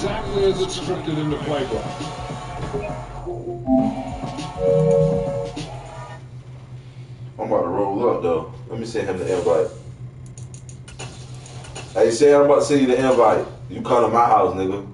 exactly as it's scripted in the playbook. I'm about to roll up though. Let me send him the invite. Hey, Shay, I'm about to send you the invite. You come to my house, nigga.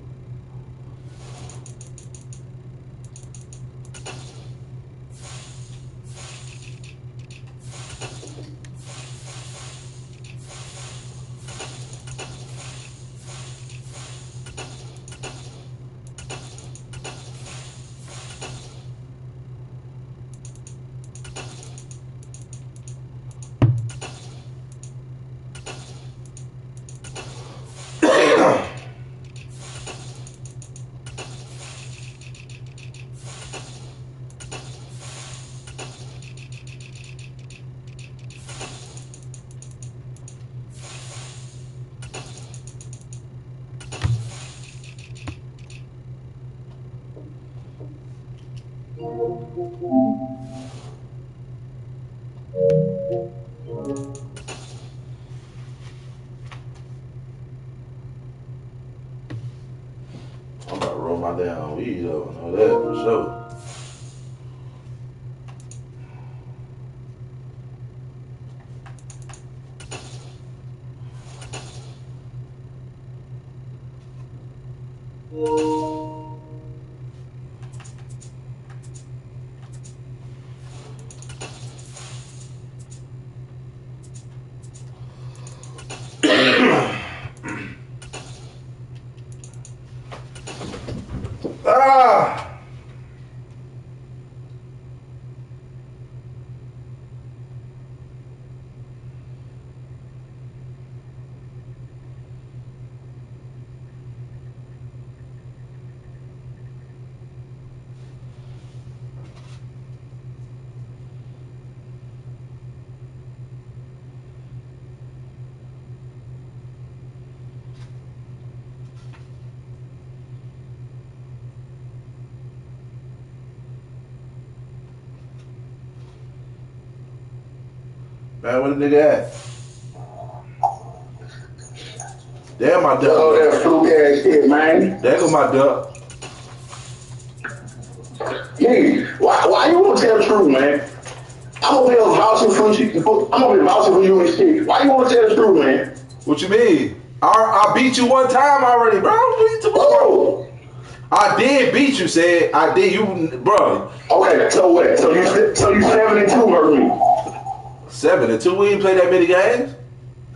I'm about to roll my damn weed up. I know that for sure. Ah! Man, where the nigga at? Damn, my duck. Oh, that fluke ass shit, man. There go my duck. Nigga, why you want to tell the truth, man? I'm over here vouching for you. I'm over here vouching for you and shit. Why you want to tell the truth, man? What you mean? I beat you one time already, bro. Oh. I did beat you, said. I did, you, bro. Okay, so what? So you 7-2 versus me? 7-2. We ain't play that many games.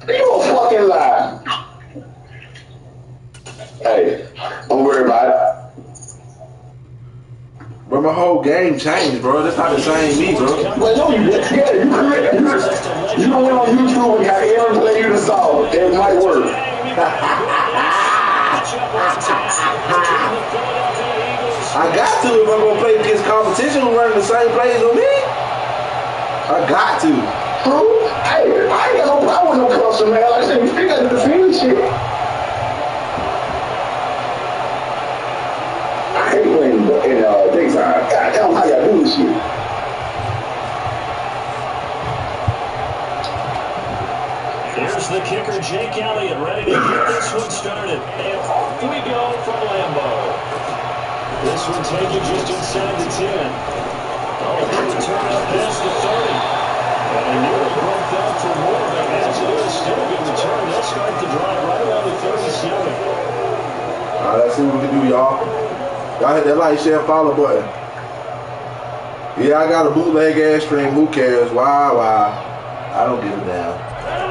You a fucking lie. Hey, don't worry about it. Bro, my whole game changed, bro. That's not the same me, bro. But no, you correct. You don't went on YouTube and got Aaron play you the song. It might work. I got to if I'm gonna play against competition who running the same plays on me. I got to. True. Hey, I ain't got no problem with no custom, man. Like I said, we still got to defend shit. I hate playing in daytime. God damn, how y'all do this shit. Here's the kicker, Jake Elliott, ready to get this one started. And off we go from Lambeau. This one taken just inside the 10. Oh, he returned up past the 30. And he nearly broke that for more, but as it is, still a good return. They'll start the drive right around the 37. All right, let's see what we can do, y'all. Y'all hit that like, share, follow button. Yeah, I got a bootleg ass stream. Who cares? Why? I don't give a damn.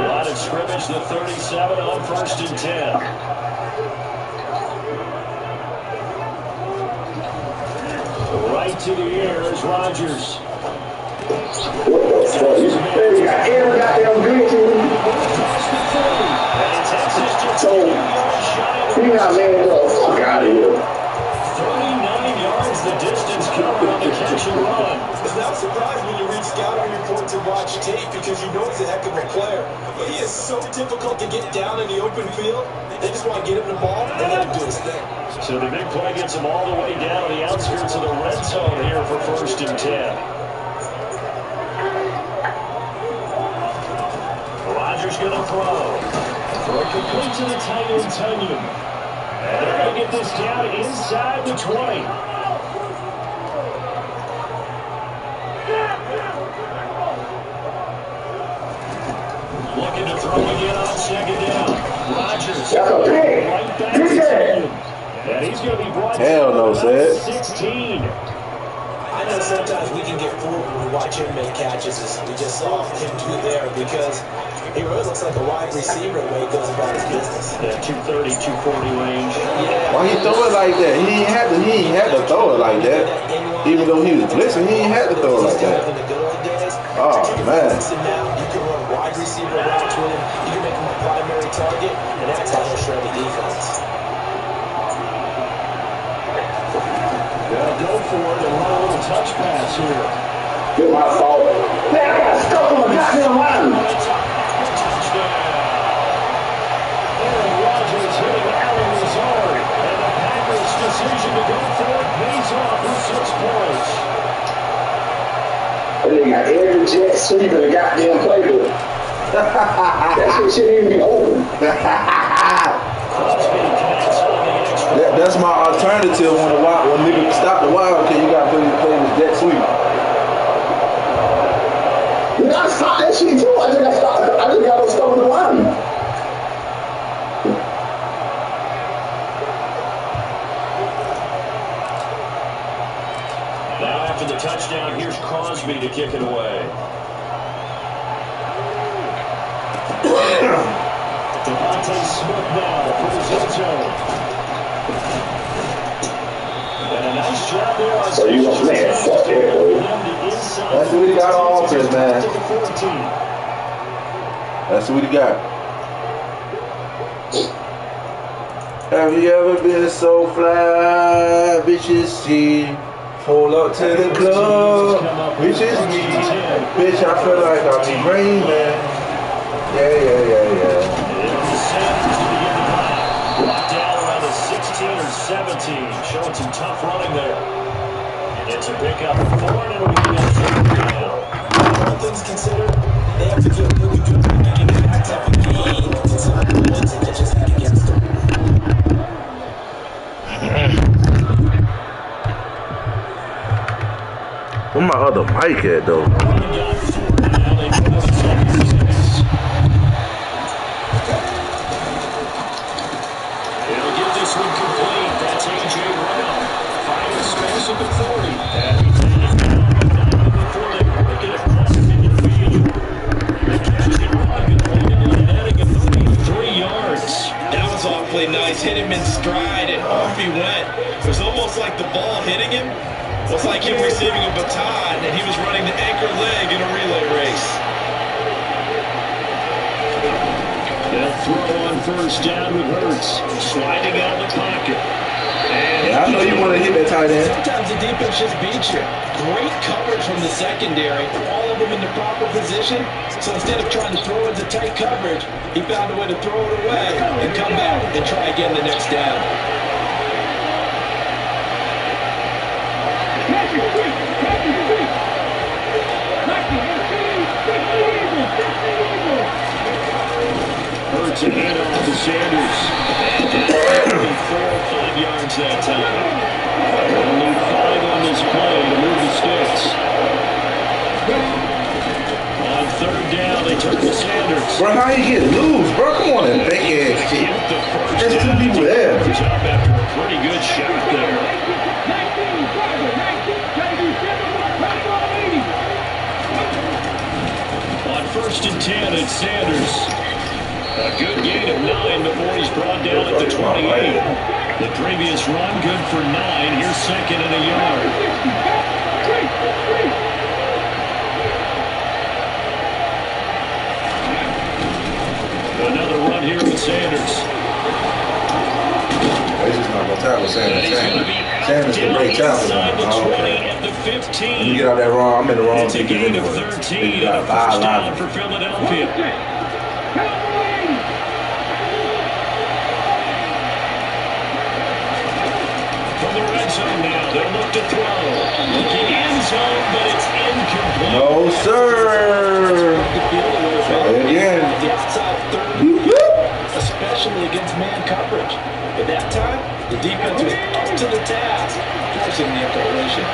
Line of scrimmage, the 37 on 1st and 10. Right to the air is Rodgers. You got every goddamn good team. So, he got man the fuck out of here. 39 yards the distance covered on the catch and run. It's not surprising when you read scouting reports and watch tape because you know he's a heck of a player. But he is so difficult to get down in the open field. They just want to get him the ball and let him do his thing. So the big play gets him all the way down to the outskirts of the red zone here for 1st and 10. Rodgers going to throw. Throw complete to the tight end, Tunyon. And they're going to get this down inside the 20. Looking to throw again on second down. Rodgers right back to him. And he's going to be brought Hell no, Sid. 16. I know sometimes we can get fooled when we watch him make catches, as we just saw him do there, because he really looks like a wide receiver the way he goes about his business. Yeah, 230, 240 range. Yeah. Why he throw it like that? He ain't had to throw it like that. Even though he was blitzing, he ain't had to throw it like that. In the good old days, Oh, man. now you can run wide receiver routes with him. You can make him a primary target, and that's how he'll shred the defense. They'll go for it and run a little touch pass here. Get my fault. Man, I got stuck on the goddamn line. Touchdown. Aaron Rodgers hitting Allen Lazard. And the Packers' decision to go for it pays off with 6 points. And they got every jet sweep in the goddamn playbook. That shit shouldn't even be open. That's my alternative when niggas stop the wild. Okay, you gotta play this jet sweep. You gotta stop that shit too. I just gotta stop with the line. Now after the touchdown, here's Crosby to kick it away. Devontae Smith now for his end zone. And a nice job there on So you gonna play it? Fuck it, boy. That's what we got on offense, man. That's what we got. Have you ever been so fly, bitches see? Pull up to the club, bitches me. Bitch, I feel like I'm dreaming. Yeah. Blocked down around the 16 or 17, showing some tough running there. It's a pickup for 4, and it'll be a third down. All things considered, they have to feel really good about getting back to the game and some of the points that they just had against them. Where my other mic at though? He'll get this one complete. That's A.J. Brown. Finding space at the 40. And he's in it now. Before they work it across midfield. The catch and run completed and adding a 33 yards. That was awfully nice. Hit him in stride and off he went. It was almost like the ball hitting him was like him receiving a baton and he was running the anchor leg in a relay race. They'll throw on first down with Hurts. Sliding out of the pocket. And Yeah, I know you want to hit that tight end. Sometimes the defense just beats you. Great coverage from the secondary. All of them in the proper position. So instead of trying to throw into tight coverage, he found a way to throw it away and come back and try again the next down. Hurts a hand off to Sanders. And 4 or 5 yards that time. Only 5 on this play to move the sticks. On third down, they turn to Sanders. Bro, how you get loose, bro? Come on, that big ass shit. There's 2 people there. Job after a pretty good shot there. On first and 10, it's Sanders. A good gain of 9 before he's brought down at the 28. The previous run good for 9. Here's second and a yard. Another run here with Sanders. He's just not gonna tackle And he's going to be out Sanders is a down great tackle. inside the 20 Okay. at the 15. You get out that wrong, I'm in the wrong It's a ticket gain of anyway. 13 You and got a 5 first down lines. for Philadelphia. From the red zone now, they'll look to throw. Looking end zone, but it's incomplete. No, sir. The outside third, especially against man coverage. But that time, The defense was up to the task, forcing the incompletion.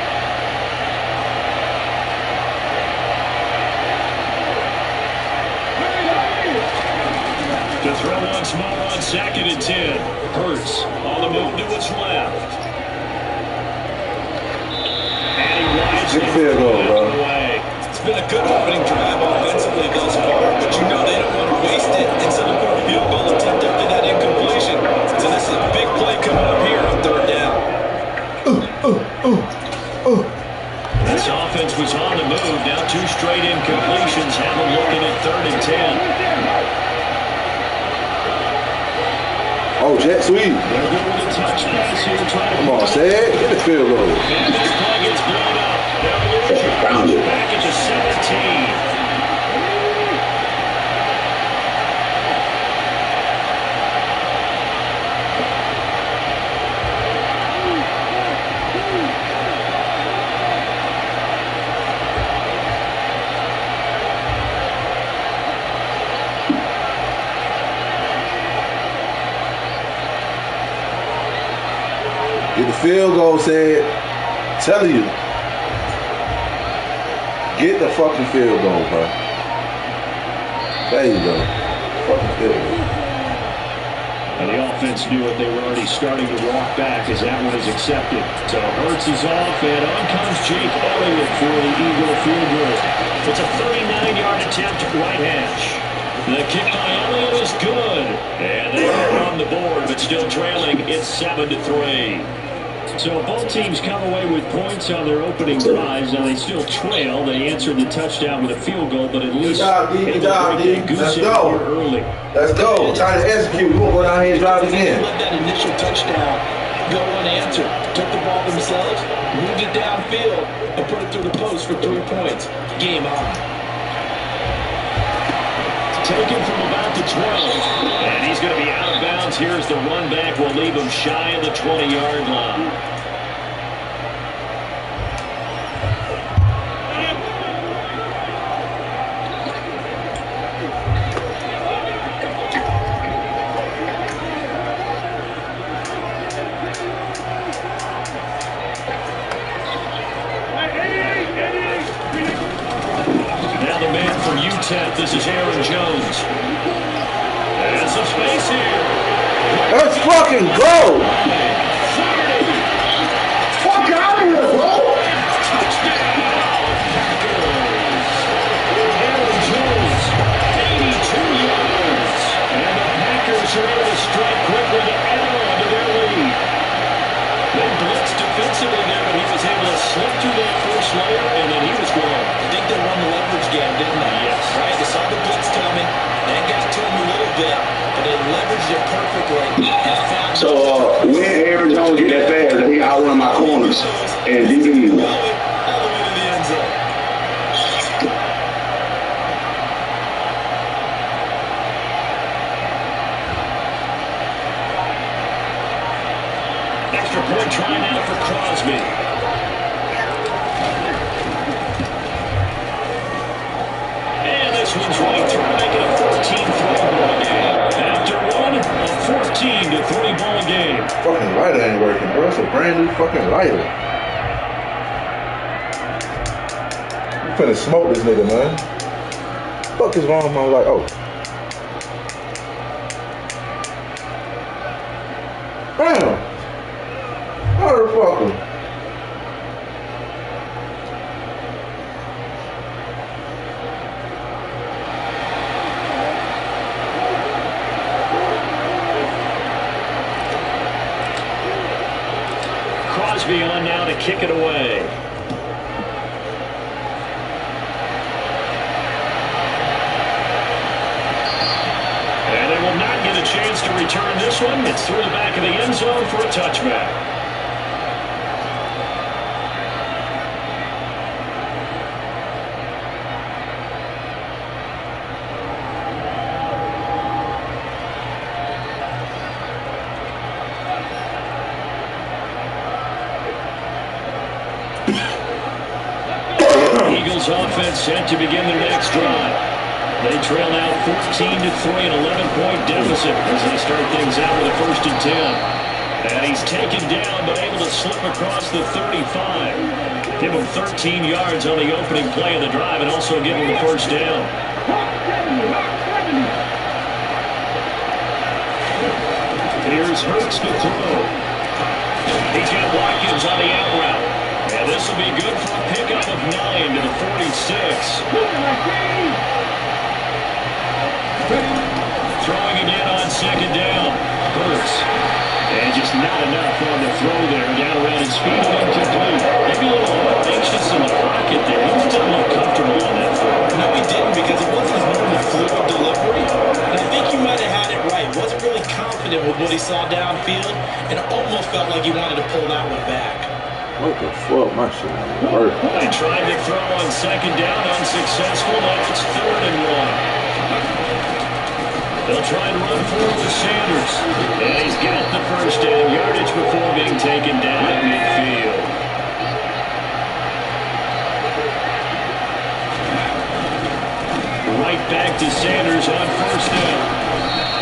To throw once more on 2nd and 10. Hurts on the move to his left. And he winds Good field goal, bro. away. It's been a good opening drive offensively thus far, but you know they don't want to waste it and settle for a field goal attempt after that incompletion. So this is a big play coming up here on 3rd down. This offense was on the move. Now 2 straight incompletions have them looking at 3rd and 10. Oh, jet sweep. They're going with a touch pass here. Come on, say it. Get the field goal. And this play gets blown up. They're back at the 17. Get the field goal, said. Telling you. Get the fucking field goal, bro. There you go. Fucking field goal. And the offense knew it. They were already starting to walk back as that one is accepted. So Hurts is off, and on comes Jake Elliott for the Eagle field goal. It's a 39-yard attempt right hash. The kick by Elliott is good. And they are on the board, but still trailing. It's 7-3. So both teams come away with points on their opening drives. Now they still trail. They answered the touchdown with a field goal, but at least Good job, D. Let's go. Early. Let's go. Try to execute. We won't go down here and drive again. Let that initial touchdown go unanswered. Took the ball themselves, moved it downfield, and put it through the post for 3 points. Game on. Taken from about the 12. And he's going to be out of bounds. Here's the run back. We'll leave him shy of the 20-yard line. Now the man from UTEP, this is Aaron Jones. And some space here. Let's fucking go! Fuck out of here, bro! Aaron Jones, 82 yards. And the Packers are able to strike quickly to add on to their lead. They blitzed defensively there, but he was able to slip through that first layer, and then he was gone. I think they won the leverage game, didn't they? Yes. Right? They saw the blitz coming. That got to him a little bit, but they leveraged it perfectly. So, when Aaron Jones get that fast, he outrun my corners and DB. All the way to the end zone. Extra point try now for Crosby. And this one's right through, making a 14-3 ball game. After one, a 14-3 ball game. Fucking lighter ain't working, bro. It's a brand new fucking lighter. I'm finna smoke this nigga, man. Fuck is wrong with my light? Oh. Damn. Motherfucker. Crosby on now to kick it away. And they will not get a chance to return this one. It's through the back of the end zone for a touchback. Eagles offense set to begin their next drive. They trail now 14-3, an 11-point deficit as they start things out with a 1st and 10. And he's taken down, but able to slip across the 35. Give him 13 yards on the opening play of the drive and also give him the first down. Here's Hurts to throw. He's got Watkins on the out route. And this will be good for a pickup of 9 to the 46. Throwing again on second down. Hurts. And just not enough on the throw there. Down around his feet and incomplete. Maybe a little anxious in the pocket there. He just didn't look comfortable on that throw. No, he didn't, because it wasn't his normal fluid delivery. And I think you might have had it right. Wasn't really confident with what he saw downfield, and almost felt like he wanted to pull that one back. What the fuck? My shit hurt. They tried to throw on second down, unsuccessful. Now it's 3rd and 1. They'll try and run forward with Sanders. And he's got the first down yardage before being taken down at midfield. Right back to Sanders on first down.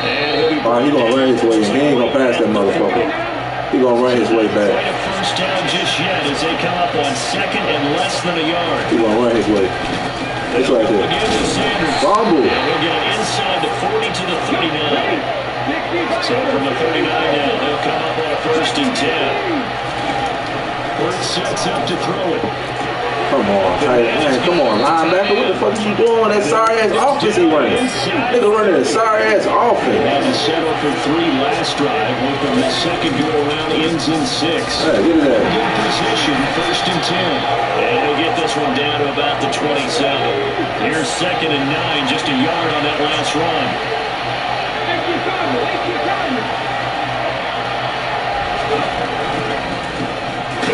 And he'll be He's going to run his way. He ain't going to pass that motherfucker. He's going to run his way back. Quite a first down just yet as they come up on second and less than a yard. He's going to run his way. It's right there. Again to Sanders. Fumble. And we'll get inside the 40 to the 39. So from the 39 now, they'll come up on a 1st and 10. Hurts sets up to throw it. Come on, tight man. Come on, linebacker. What the fuck is you doing? That sorry ass offense he running. Nigga running a sorry ass offense. And to settle for 3 last drive. Hoping the second go around ends in 6. Hey, get it at. Good position, 1st and 10. And they'll get this one down to about the 27. Here's 2nd and 9, just a yard on that last run.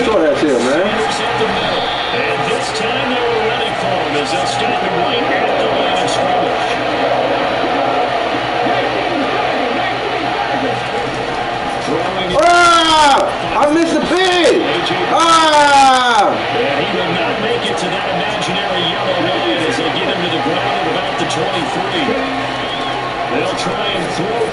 Throw that shit, man. And this time they were ready for him as they'll stop him right at the line of scrimmage. I missed the pig! And he will not make it to that imaginary yellow line as they get him to the ground at about the 23. They'll try and throw.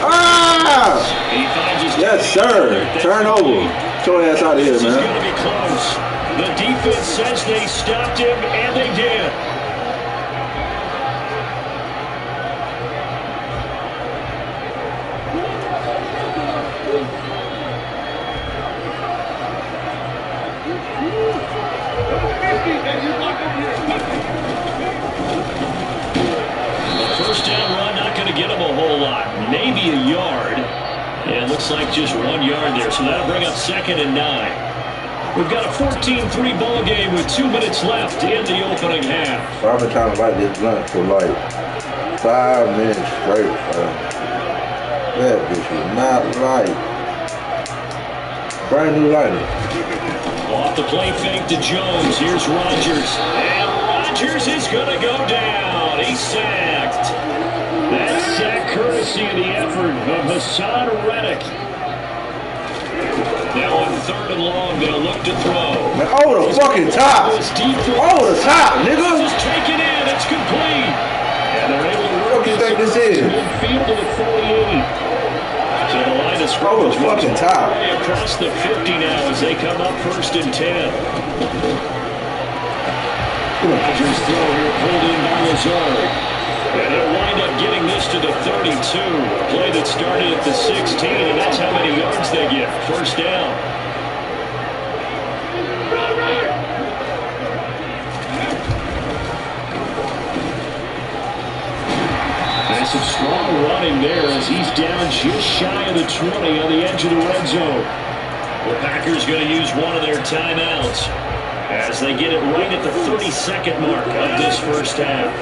He finds his Yes, sir. Turnover. Throw your ass out of here, This is man. going to be close. The defense says they stopped him, and they did. The first down run not going to get him a whole lot. Maybe a yard. And it looks like just 1 yard there. So that'll bring up 2nd and 9. We've got a 14-3 ball game with 2 minutes left in the opening half. I've been trying to light this blunt for like 5 minutes straight, bro. That bitch was not light. Brand new lighter. Off the play fake to Jones. Here's Rodgers. And Rodgers is going to go down. He's sacked. That sack courtesy of the effort of Hassan Reddick. Now on 3rd and long, they'll look to throw. Man, over the fucking top. Over the top, nigga. This is taken in. It's complete. And they're able to work What do you think this is? midfield to the 48. So the line is Over the fucking top. across the 50 now as they come up 1st and 10. Rodgers throw here pulled in by Lazard. And they'll wind up getting this to the 32. A play that started at the 16, and that's how many yards they get. First down. And some strong running there as he's down just shy of the 20 on the edge of the red zone. The Packers going to use one of their timeouts as they get it right at the 32nd mark of this first half.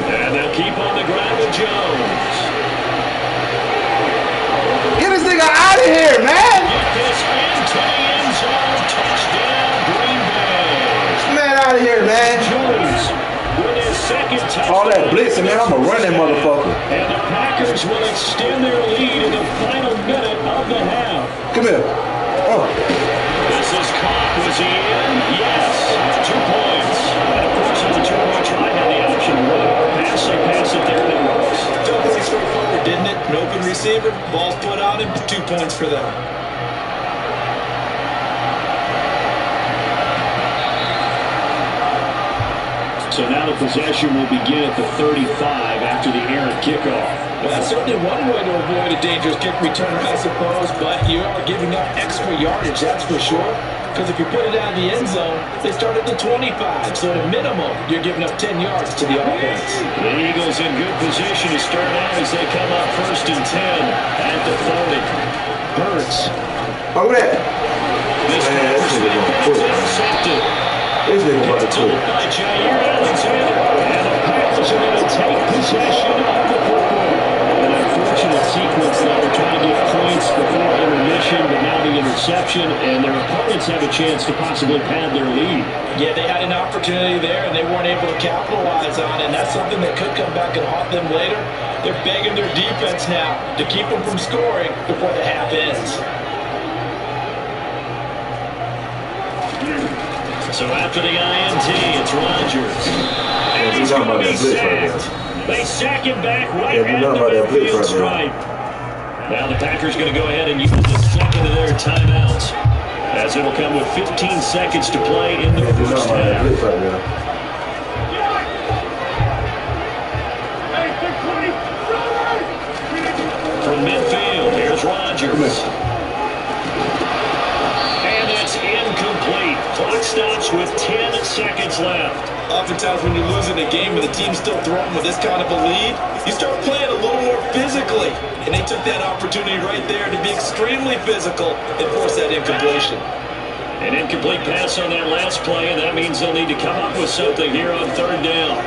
And they'll keep on the ground with Jones. Get this nigga out of here, man. Get this into the end zone. Touchdown, Green Bay. Get this man out of here, man. Jones with his 2nd touchdown. All that blitzing, man. I'm going to run that motherfucker. And the Packers will extend their lead in the final minute of the half. Come here. Oh. This is caught. Was he in? Yes. 2 points. And of course, on the 2-point try, had the option to receiver. Ball's put on him. 2 points for them. So now the possession will begin at the 35 after the errant kickoff. Well, that's certainly one way to avoid a dangerous kick returner, I suppose, but you are giving up extra yardage, that's for sure. Because if you put it out of the end zone, they start at the 25. So at a minimum, you're giving up 10 yards to the offense. The Eagles in good position to start out as they come up 1st and 10 at the 40. Hurts. Look at that. This intercepted. This nigga about to Told by Jair Alexander. And the Packers are going to take possession of the football. An unfortunate sequence now. They're trying to get points before intermission, but now the interception, and their opponents have a chance to possibly pad their lead. Yeah, they had an opportunity there, and they weren't able to capitalize on it, and that's something that could come back and haunt them later. They're begging their defense now to keep them from scoring before the half ends. So after the INT, it's Rodgers. And he's going to be sacked. They sack him back right at the midfield stripe. Now the Packers going to go ahead and use the second of their timeouts, as it'll come with 15 seconds to play in the first half. From midfield, here's Rodgers. And it's incomplete. Clock stops with 10 seconds left. Oftentimes when you're losing a game and the team's still throwing with this kind of a lead, you start playing a little more physically. And they took that opportunity right there to be extremely physical and force that incompletion. An incomplete pass on that last play, and that means they'll need to come up with something here on 3rd down.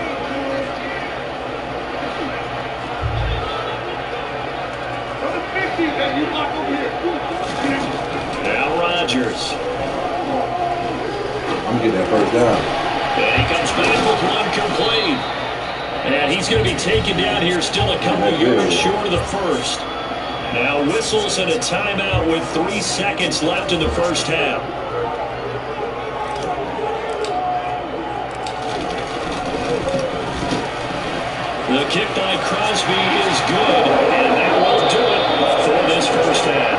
Now Rodgers. You get that 1st down. And he comes back with one complete. And he's going to be taken down here still a couple yards short of the first. Now whistles and a timeout with 3 seconds left in the first half. The kick by Crosby is good, and that will do it for this first half.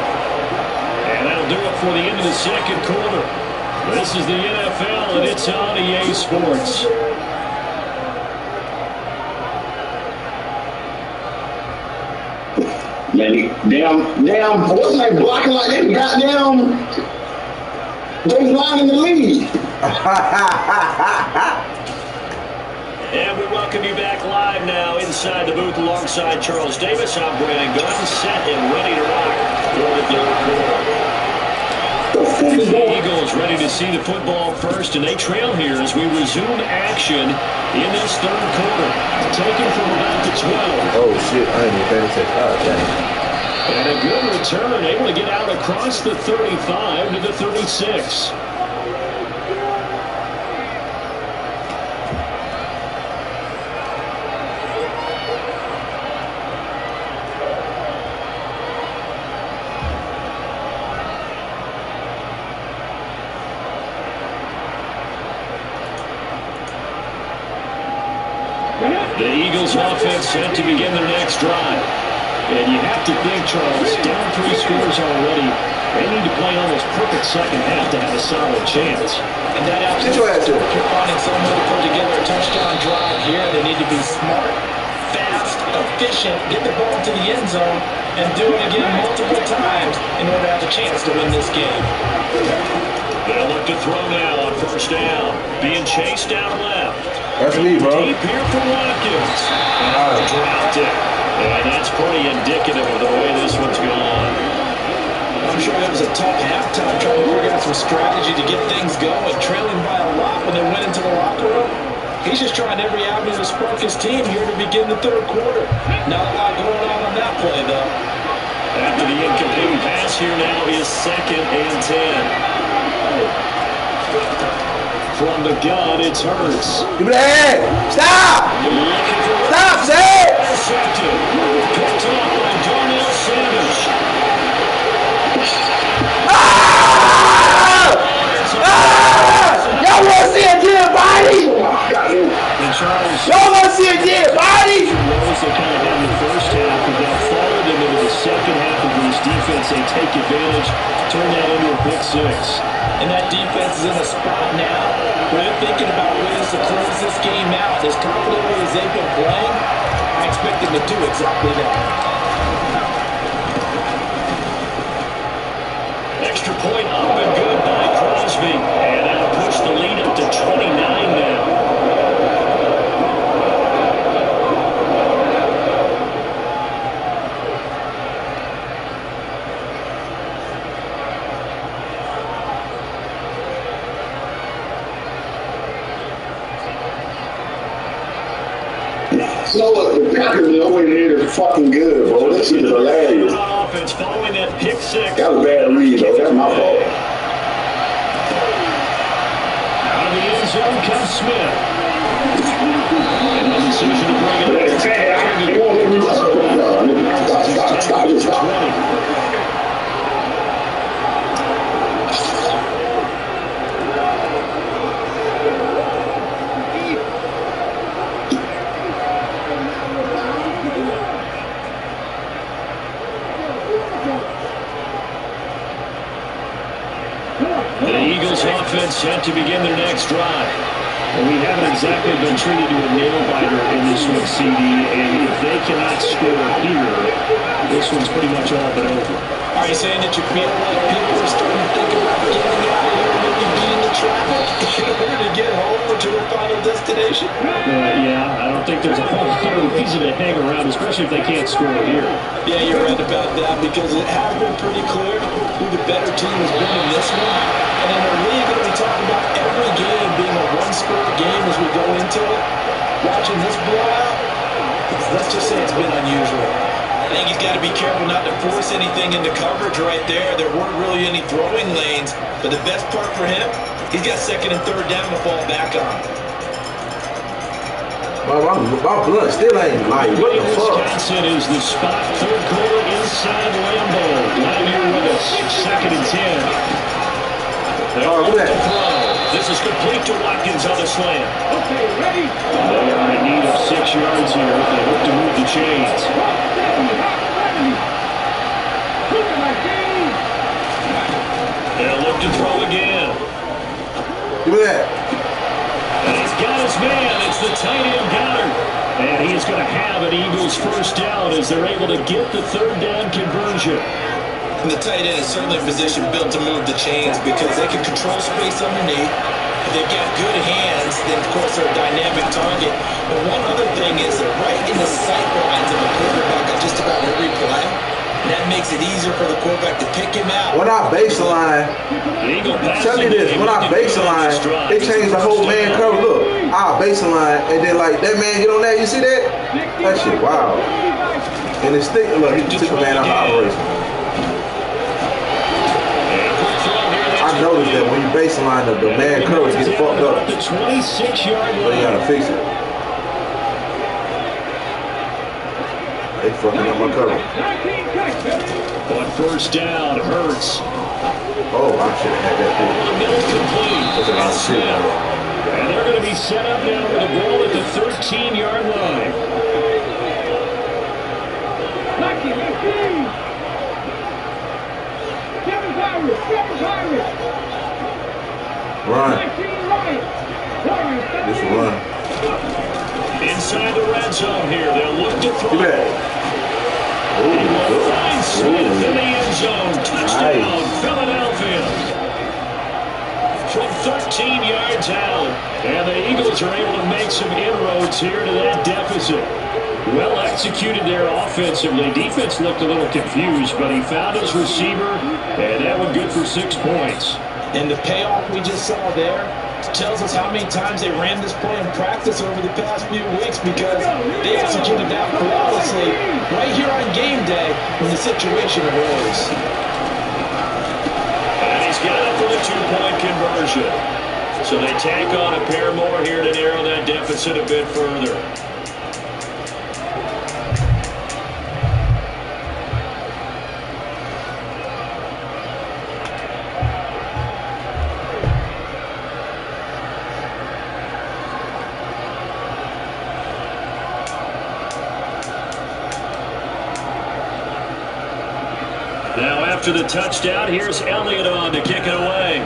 And that'll do it for the end of the second quarter. This is the NFL, and it's on EA Sports. Damn, what's that blocking like that? Goddamn, they lying in the lead. And we welcome you back live now inside the booth alongside Charles Davis. I'm Brandon Gunn, set and ready to rock for the third quarter. The Eagles ready to see the football first, and they trail here as we resume action in this third quarter. Taken from about the 12. Oh, shit. I ain't even paying attention. And a good return, able to get out across the 35 to the 36. The Eagles offense set to begin their next drive. And you have to think, Charles, down 3 scores already. They need to play almost perfect second half to have a solid chance. And that absolutely, you're finding some way to put together a touchdown drive here. They need to be smart, fast, efficient, get the ball to the end zone, and do it again multiple times in order to have a chance to win this game. They'll look to throw now on first down. Being chased out left. That's me, bro. Deep here for Watkins. Dropped it. And that's pretty indicative of the way this one's gone. I'm sure that was a tough halftime trying to figure out some strategy to get things going, trailing by a lot when they went into the locker room. He's just trying every avenue to spark his team here to begin the third quarter. Not a lot going on that play, though. After the incomplete pass here now is 2nd and 10. From the gun, it's Hurts. Give me that! Stop! Stop, Zay! Intercepted. Picked up by Darnell Savage. Y'all want to see a dead body? And Charles, Y'all want to see a dead body? Rose, they kind of had in the first half, but that followed them into the second half of this defense, they take advantage, turn that into a pick six. And that defense is in a spot now where they're thinking about ways to close this game out. As confidently as they've been playing, I expect them to do exactly that. Extra point up and good by Crosby. And that'll push the lead up to 29 now. You know what? The Packers nowhere near is fucking good, bro. This shit is hilarious. Offense following that pick six. That was a bad read, though. That's my fault. Out of the end zone comes Smith. And the decision to bring it up. Stop. The Eagles offense set to begin their next drive. Well, we haven't exactly been treated to a nail-biter in this one, CD, and if they cannot score here, this one's pretty much all but over. Are you saying that you feel like people are starting to think about getting out of here, maybe beating the traffic in order to get home or to a final destination? Yeah, I don't think there's a whole lot of reason to hang around, especially if they can't score here. Yeah, you're right about that because it has been pretty clear who the better team has been in this one. And in a league that we talk about every game being a one-score game as we go into it, watching this blowout, let's just say it's been unusual. I think he's got to be careful not to force anything into coverage right there. There weren't really any throwing lanes, but the best part for him, he's got second and third down to fall back on. My blood still ain't like, what the fuck? Wisconsin is the spot, third quarter inside Lambeau. Glad you're with us. Second and 10. Oh, look at that. This is complete to Watkins on the slant. Okay, ready? They are in need of 6 yards here if they hope to move the chains. They'll look to throw again. Give me that. And he's got his man. It's the tight end Goddard. And he's going to have an Eagles first down as they're able to get the third down conversion. And the tight end is certainly a position built to move the chains because they can control space underneath. If they've got good hands, then of course they're a dynamic target. But one other thing is they're right in the sight lines of the quarterback on just about every play. And that makes it easier for the quarterback to pick him out. When I baseline, tell me this, when I baseline, they changed the whole man cover. Look, I baseline, and then like that man get on that, you see that? That shit, wow. And it's thick, look, he took a man out of operation. I noticed that when you baseline, the man coverage gets fucked up. The 26-yard line. So you gotta fix it. They fucking up my coverage. On first down, Hurts. Oh, I should have had that thing. The middle complete. That's a lot of shit. And they're going to be set up now with a ball at the 13-yard line. Run. Just run. Inside the red zone here. They'll look to throw. Give it. Find Smith in the end zone. Touchdown, Philadelphia. From 13 yards out. And the Eagles are able to make some inroads here to that deficit. Well executed there offensively. Defense looked a little confused, but he found his receiver, and that one good for 6 points. And the payoff we just saw there tells us how many times they ran this play in practice over the past few weeks because they executed that flawlessly right here on game day when the situation arose. And he's got it for the 2-point conversion. So they tack on a pair more here to narrow that deficit a bit further. Now after the touchdown, here's Elliott on to kick it away.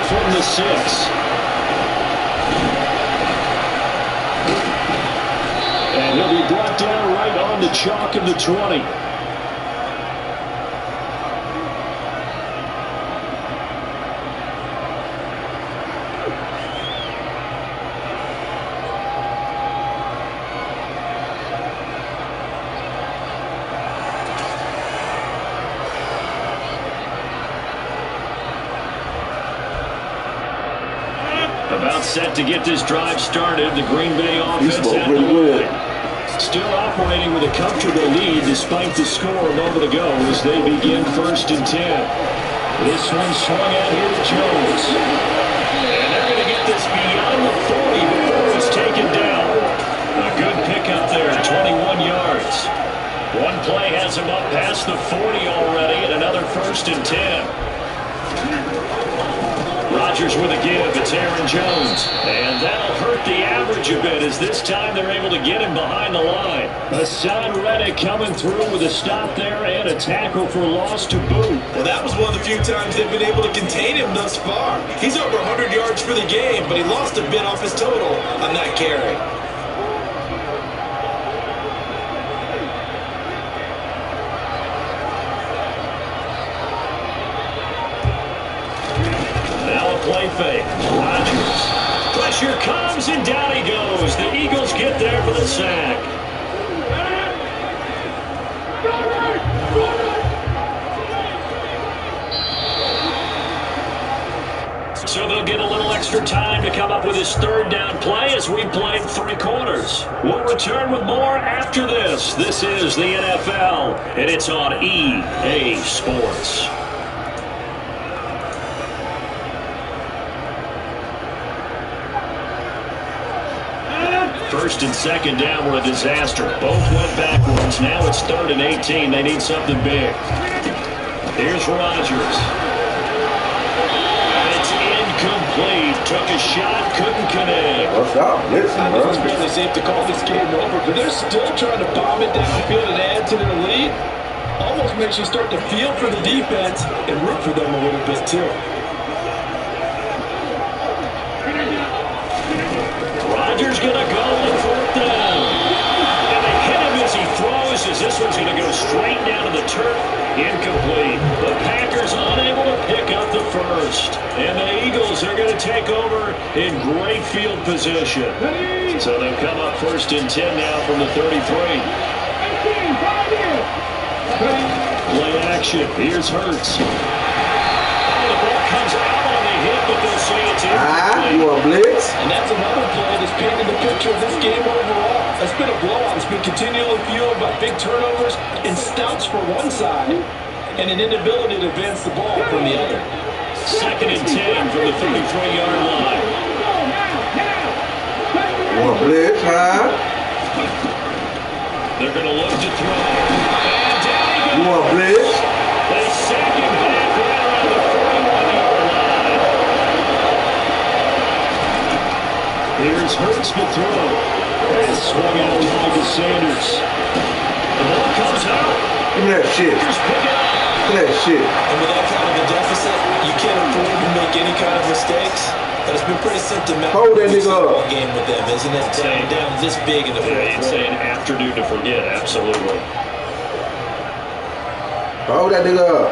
From the 6. And he'll be brought down right on the chalk of the 20. About set to get this drive started. The Green Bay offense at the line. Still operating with a comfortable lead despite the score a moment ago as they begin 1st and 10. This one swung out here to Jones. And they're going to get this beyond the 40 before it's taken down. A good pickup there, 21 yards. One play has him up past the 40 already and another 1st and 10. Rodgers with a give. It's Aaron Jones. And that'll hurt the average a bit as this time they're able to get him behind the line. Hassan Reddick coming through with a stop there and a tackle for loss to boot. Well, that was one of the few times they've been able to contain him thus far. He's over 100 yards for the game, but he lost a bit off his total on that carry. Play fake. Rodgers. Pressure comes and down he goes. The Eagles get there for the sack. So they'll get a little extra time to come up with his 3rd down play as we played 3 quarters. We'll return with more after this. This is the NFL, and it's on EA Sports. 1st and 2nd down were a disaster. Both went backwards. Now it's 3rd and 18. They need something big. Here's Rodgers. And it's incomplete. Took a shot, couldn't connect. What's up? Listen, I bro. think it's fairly safe to call this game over, but they're still trying to bomb it downfield and add to their lead. Almost makes you start to feel for the defense and root for them a little bit, too. Rodgers going to go on 4th down. And they hit him as he throws as this one's going to go straight down to the turf. Incomplete. The Packers unable to pick up the 1st. And the Eagles are going to take over in great field position. So they'll come up 1st and 10 now from the 33. Play action. Here's Hurts. The ball comes out on the hit, but they'll say it's incomplete. You want blitz? And that's another play that's painted the picture of this game overall. It's been a blowout. It's been continually fueled by big turnovers and stouts for one side and an inability to advance the ball from the other. 2nd and 10 from the 33-yard line. You want blitz, huh? They're going to look to throw. And down he goes. You want blitz? They sack him back right around the 41-yard line. Here's Hurts to throw. And swung out wide to Sanders. The ball comes out. Give me that shit. Just pick it up. Give me that shit. And with that kind of a deficit, you can't afford to make any kind of mistakes. But it's been pretty symptomatic. Hold that nigga up. Game with them, isn't it? Down this big in the fourth. It's an afternoon to forget, absolutely. Hold that nigga up.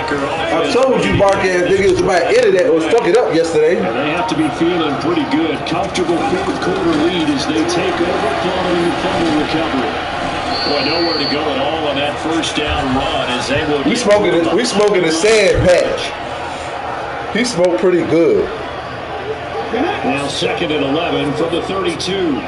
I told you, Mark ass niggas about internet was fucking up yesterday. And they have to be feeling pretty good. Comfortable 4th quarter lead as they take over following the fumble recovery. Boy, nowhere to go at all on that 1st down run as they will. We smoking a sand patch. He smoked pretty good. Now 2nd and 11 from the 32.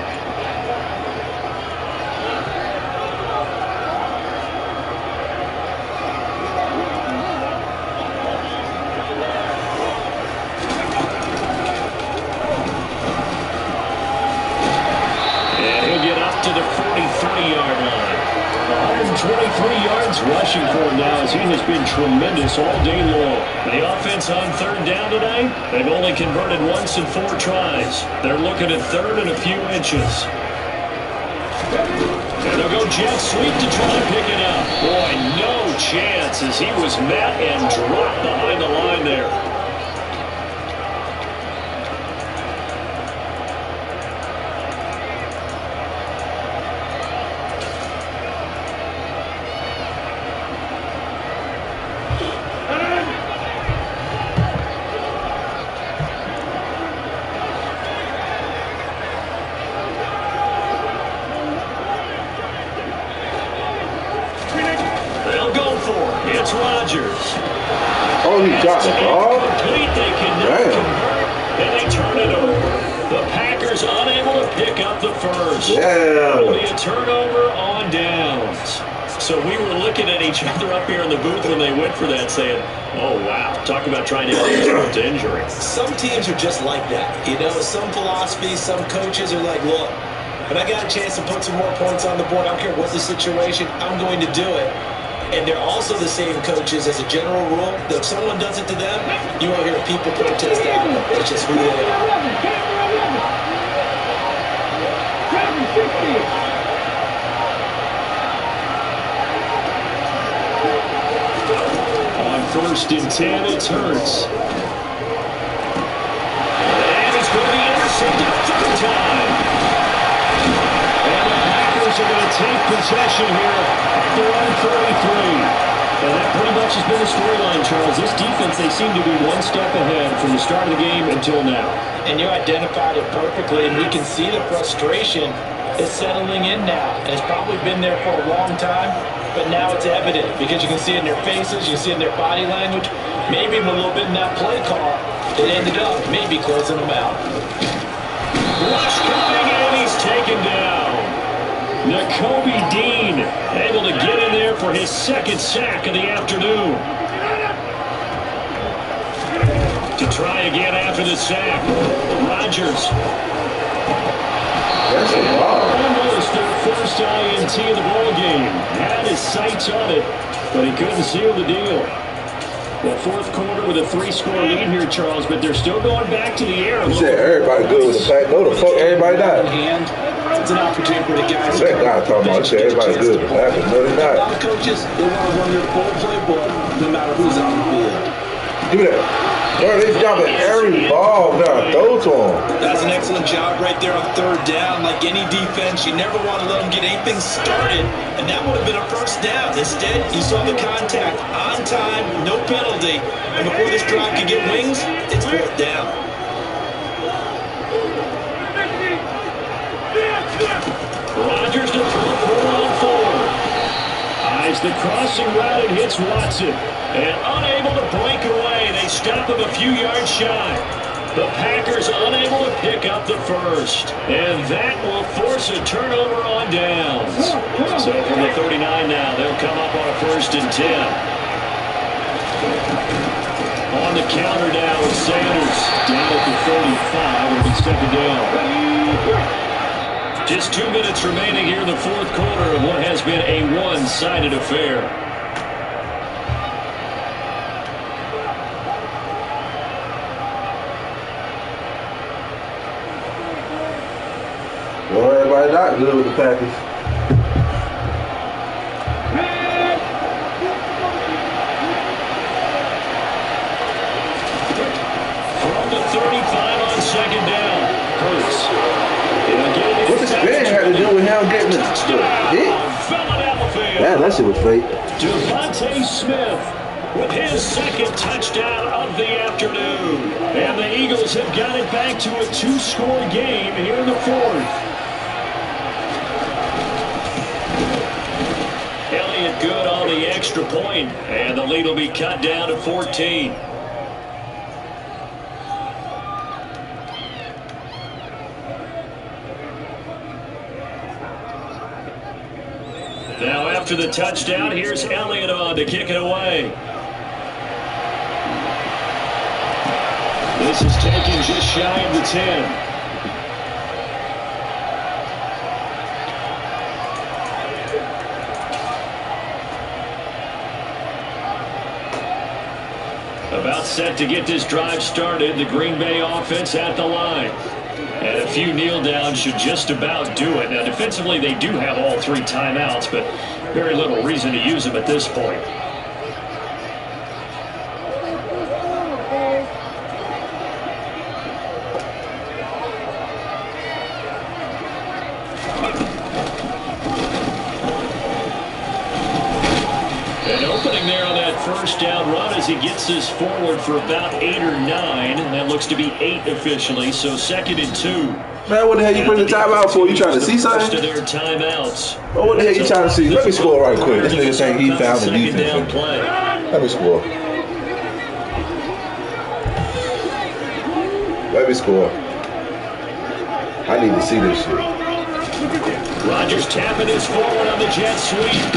23 yards rushing for him now, as he has been tremendous all day long. The offense on third down today, they've only converted once in 4 tries. They're looking at third and a few inches. And they'll go jet sweep to try and pick it up. Boy, no chance, as he was met and dropped behind the line there. It's Rodgers. Oh, he got the ball? Complete, they cannot convert, and they turn it over. The Packers unable to pick up the first. Yeah. It'll be a turnover on downs. So we were looking at each other up here in the booth when they went for that, saying, oh, wow, talk about trying to get to injury. Some teams are just like that. You know, some philosophies, some coaches are like, look, when I got a chance to put some more points on the board, I don't care what the situation, I'm going to do it. And they're also the same coaches as a general rule. That if someone does it to them, you won't hear people protest out of it. It's just who they are. On 1st and 10, it's Hurts. And it's going to be intercepted a third time. And the Packers are going to take possession here at their own 43. And that pretty much has been the storyline, Charles. This defense, they seem to be one step ahead from the start of the game until now. And you identified it perfectly, and we can see the frustration is settling in now. And it's probably been there for a long time, but now it's evident because you can see it in their faces, you can see it in their body language. Maybe even a little bit in that play call, it ended up maybe closing them out. Rush coming, and he's taken down. Nakobe Dean able to get in there for his second sack of the afternoon. To try again after the sack, Rodgers. That's a ball. Almost their first INT of the ball game. Had his sights on it, but he couldn't seal the deal. Well, 4th quarter with a 3-score lead here, Charles, but they're still going back to the air. You said everybody good with the pack. No, the fuck everybody not. And it's an opportunity for the guys. That guy talking about, he said everybody good with the pack. No, they're A not. lot of coaches, they want to run their full playbook no matter who's on the field. Do that. Bro, they dropping every ball now. Throw to him. That's an excellent job right there on 3rd down. Like any defense, you never want to let them get anything started, and that would have been a first down. Instead, you saw the contact on time, no penalty, and before this drive could get wings, it's 4th down. Rodgers to throw 4-on-4. Eyes the crossing route and hits Watson. And unable to break away. They stop him a few yards shy. The Packers unable to pick up the first. And that will force a turnover on downs. So from the 39 now, they'll come up on a 1st and 10. On the counter now with Sanders. Down at the 35. It'll be 2nd down. Just 2 minutes remaining here in the 4th quarter of what has been a one-sided affair. Well, everybody not good with the Packers. From the 35 on 2nd down. Hurts. What the spin had to do with him getting the hit? Man, that shit was fake. Devontae Smith with his 2nd touchdown of the afternoon. And the Eagles have got it back to a 2-score game here in the 4th. Elliott good on the extra point, and the lead will be cut down to 14. Now after the touchdown, here's Elliott on to kick it away. This is taken just shy of the 10. About set to get this drive started. The Green Bay offense at the line. And a few kneel downs should just about do it. Now, defensively, they do have all 3 timeouts, but very little reason to use them at this point. First down run as he gets this forward for about 8 or 9. And that looks to be 8 officially. So 2nd and 2. Man, what the hell you putting the timeout for? You trying to see something? To their timeouts. Oh, what the hell you trying to see? Let me score right quick. This nigga saying he found the defense. Let me score. Let me score. I need to see this shit. Rodgers tapping his forward on the jet sweep.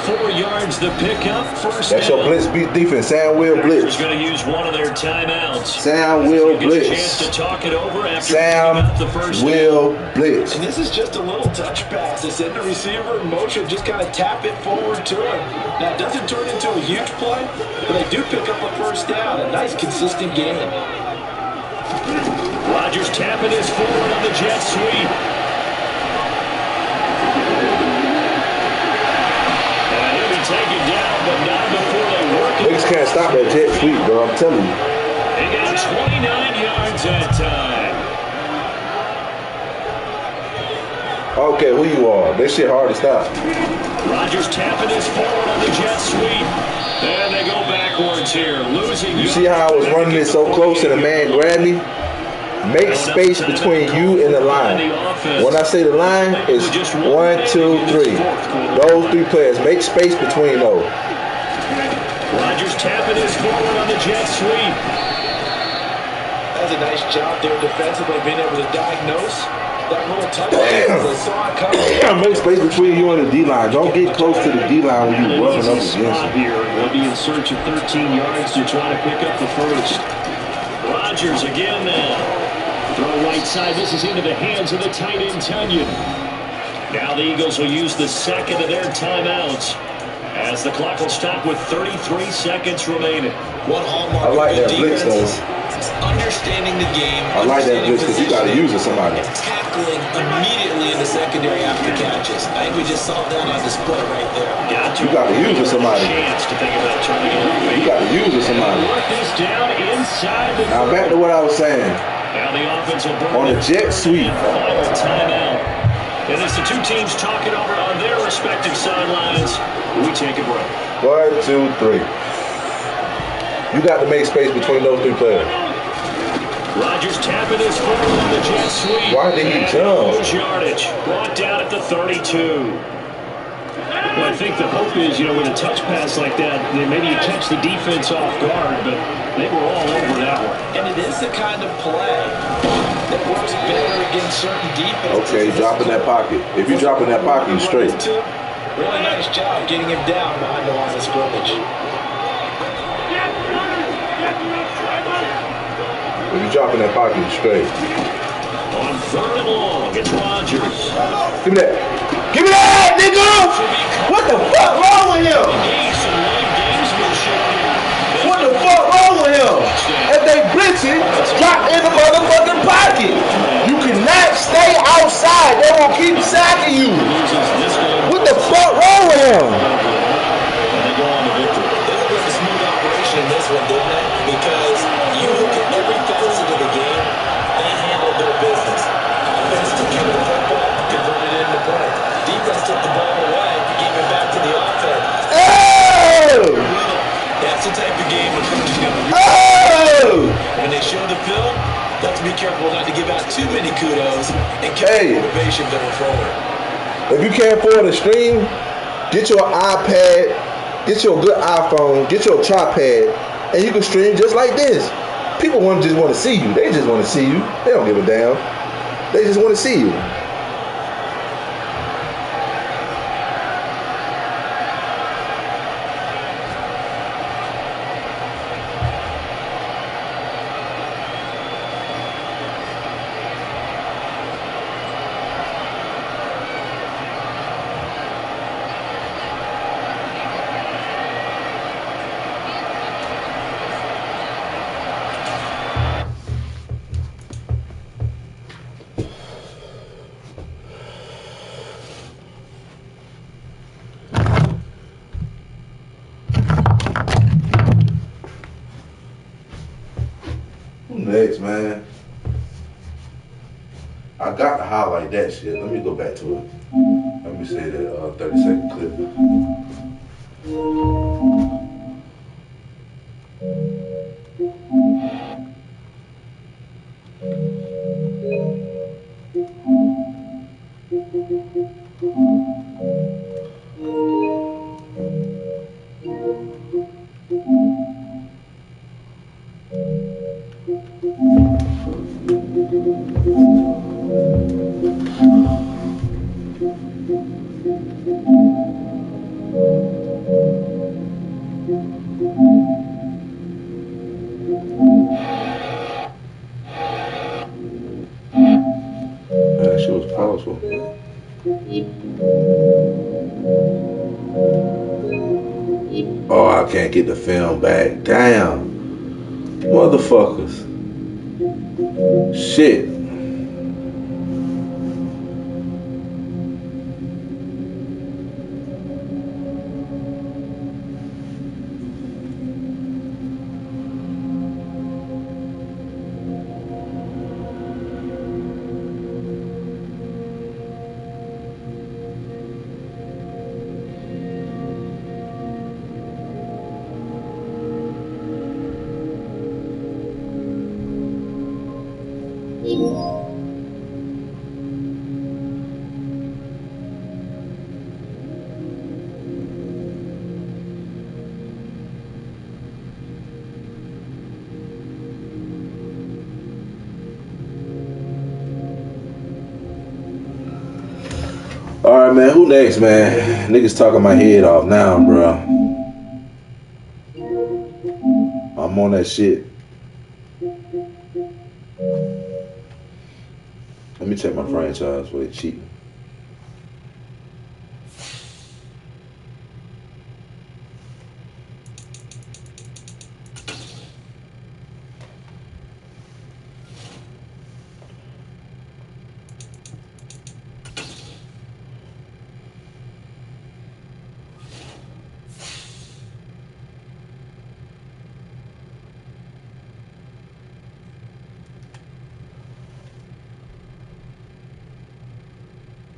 4 yards the pickup. First That's your blitz beat defense. Sam will blitz. Going to use one of their timeouts. Sam will blitz. Chance to talk it over after Sam the first will blitz. And this is just a little touch pass. They send the receiver in motion, just kind of tap it forward to him. Now, it doesn't turn into a huge play, but they do pick up a first down. A nice, consistent game. Rodgers tapping his forward on the jet sweep. Taken down, but not before they work it. Niggas can't stop that jet sweep, bro. I'm telling you. They got 29 yards that time. Okay, who you are? This shit hard to stop. Rodgers tapping his forward on the jet sweep. And they go backwards here, losing. You see how I was running it so close and the man grabbed me? Make space between you and the line. When I say the line, it's 1, 2, 3. Those 3 players. Make space between those. Rodgers tapping his forward on the jet sweep. That's a nice job there defensively, being able to diagnose that little touchdown. They saw it coming. Make space between you and the D-line. Don't get close to the D-line when you're rubbing up against it. Here. They'll be in search of 13 yards to try to pick up the first. Rodgers again now. Throw right side. This is into the hands of the tight end, Tunyon. Now the Eagles will use the 2nd of their timeouts as the clock will stop with 33 seconds remaining. One hallmark I like of that blitz, defense, though. understanding the game. I like that blitz because you got to use it somebody. Tackling immediately in the secondary after catches. I think we just saw that on display right there. You got to use it somebody. Chance to think about turning it over. You got to use it somebody. Work this down inside the. Now back to what I was saying. Now the offense will bring On the jet sweep. Final timeout. And as the 2 teams talking over on their respective sidelines, we take a break. 1, 2, 3. You got to make space between those 3 players. Rodgers tapping his forward on the jet sweep. Why did he jump? Yardage brought down at the 32. Well, I think the hope is, with a touch pass like that, maybe you catch the defense off guard, but they were all over that one. And it is the kind of play that works better against certain defenses. Okay, drop in that pocket. If you drop in that pocket, you're straight. Really nice job getting him down behind the line of scrimmage. If you drop in that pocket, you're straight. On 3rd and long, it's Rodgers. Give me that. Give me that, nigga! What the fuck wrong with him? What the fuck wrong with him? If they blitzing, drop in the motherfucking pocket. You cannot stay outside. They will keep sacking you. What the fuck wrong with him? They look like a smooth operation in this one, didn't they? Because you look at every facet of the game, they handled their business. Offense took care of the football, converted it into play. Defense took the ball away, gave it back to the offense. Oh! That's the type of game the coach is going to do. Oh! When they show the film, let's be careful not to give out too many kudos and keep motivation going forward. If you can't afford a stream, get your iPad, get your good iPhone, get your tripod, and you can stream just like this. People just want to see you. They just want to see you. They don't give a damn. They just want to see you. next, man? I got to highlight that shit. Let me go back to it. Let me say that 30-second clip. That shit was powerful. Oh, I can't get the film back. Damn. Motherfuckers. Shit. All right, man. Who next, man? Niggas talking my head off now, bro. I'm on that shit. Let me check my franchise for they cheating.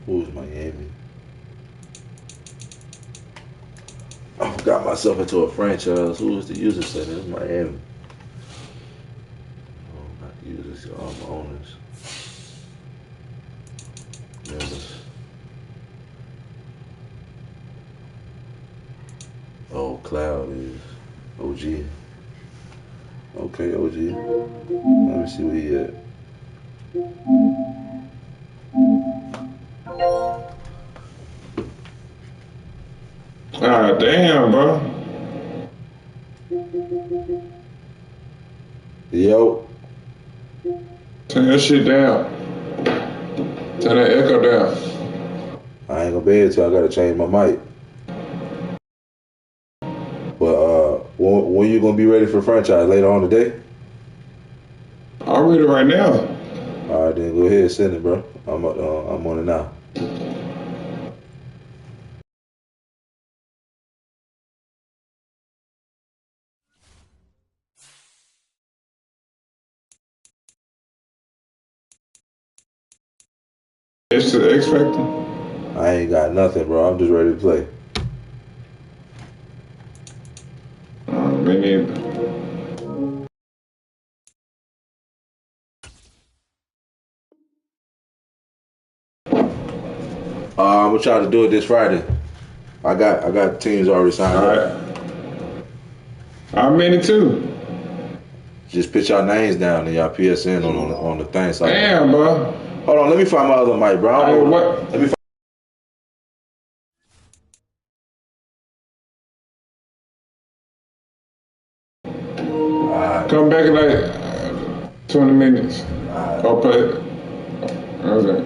Who's Miami? I got myself into a franchise. Who was the user setting? It was Miami. Oh, not users, owners. Members. Oh, Cloud is OG. Okay, OG. Let me see where he at. Ah, damn, bro. Yo. Turn that shit down. Turn that echo down. I ain't gonna be able to. I gotta change my mic. But when you gonna be ready for franchise? Later on today? I'll read it right now. All right, then go ahead and send it, bro. I'm on it now. It's the X Factor. I ain't got nothing, bro. I'm just ready to play. Me neither. I'm gonna try to do it this Friday. I got teams already signed All up. right. I'm in it too. Just put y'all names down and y'all PSN on the thing. So Damn, bro. hold on, let me find my other mic, bro. Hey, what? Let me find Come back in like 20 minutes. I'll play. Okay.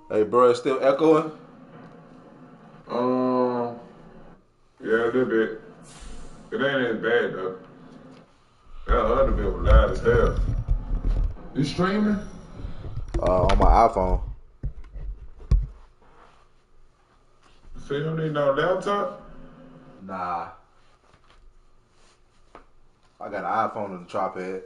Hey, bro, it's still echoing? Yeah, a little bit. It ain't as bad though. That other bit was loud as hell. You streaming? On my iPhone. So you don't need no laptop? Nah. I got an iPhone and a tripod.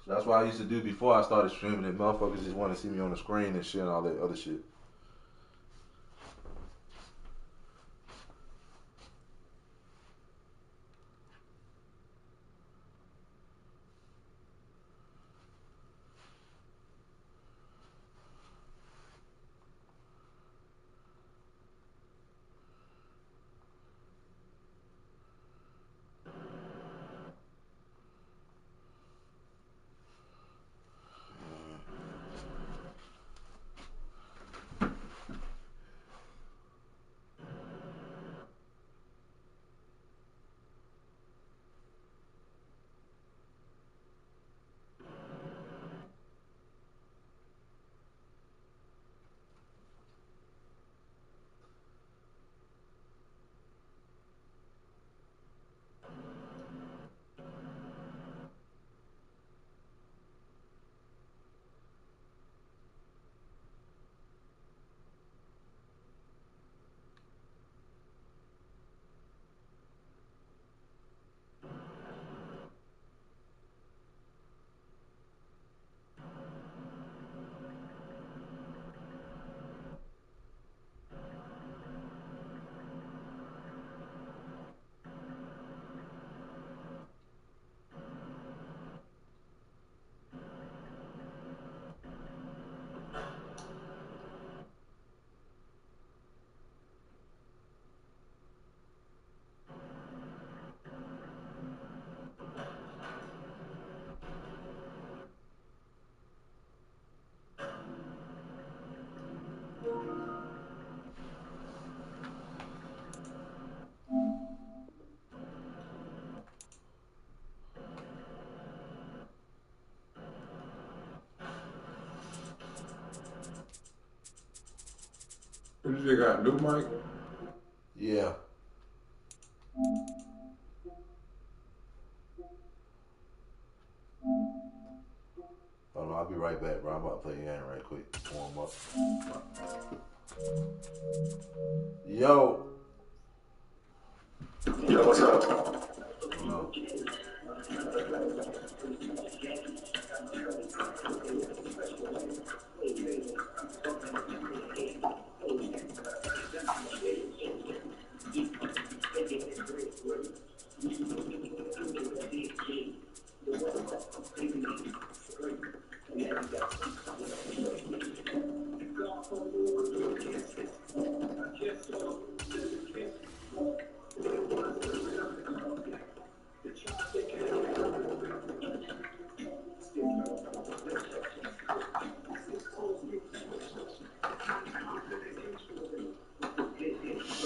So that's what I used to do before I started streaming it. Motherfuckers just want to see me on the screen and shit and all that other shit. You just got a new mic? Yeah. Hold on, I'll be right back, bro. I'm about to play a game right quick. Warm up. Yo. Yo, what's up? No.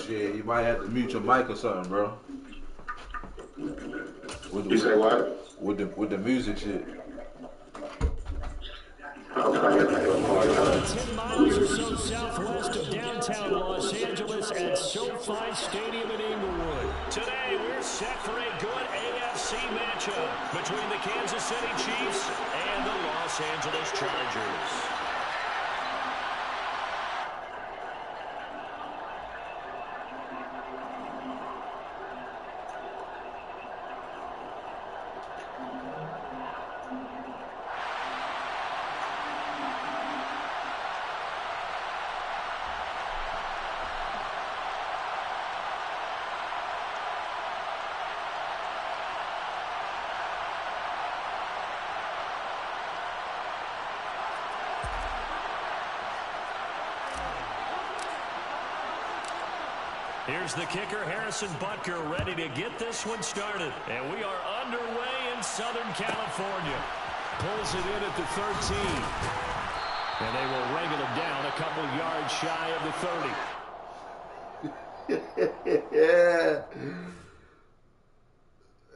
Shit, you might have to mute your mic or something, bro. You say what? With the music shit. 10 miles or so southwest of downtown Los Angeles at SoFi Stadium in Inglewood. Today, we're set for a good AFC matchup between the Kansas City Chiefs and the Los Angeles Chargers. Here's the kicker, Harrison Butker, ready to get this one started. And we are underway in Southern California. Pulls it in at the 13. And they will wrangle him down a couple yards shy of the 30. Yeah.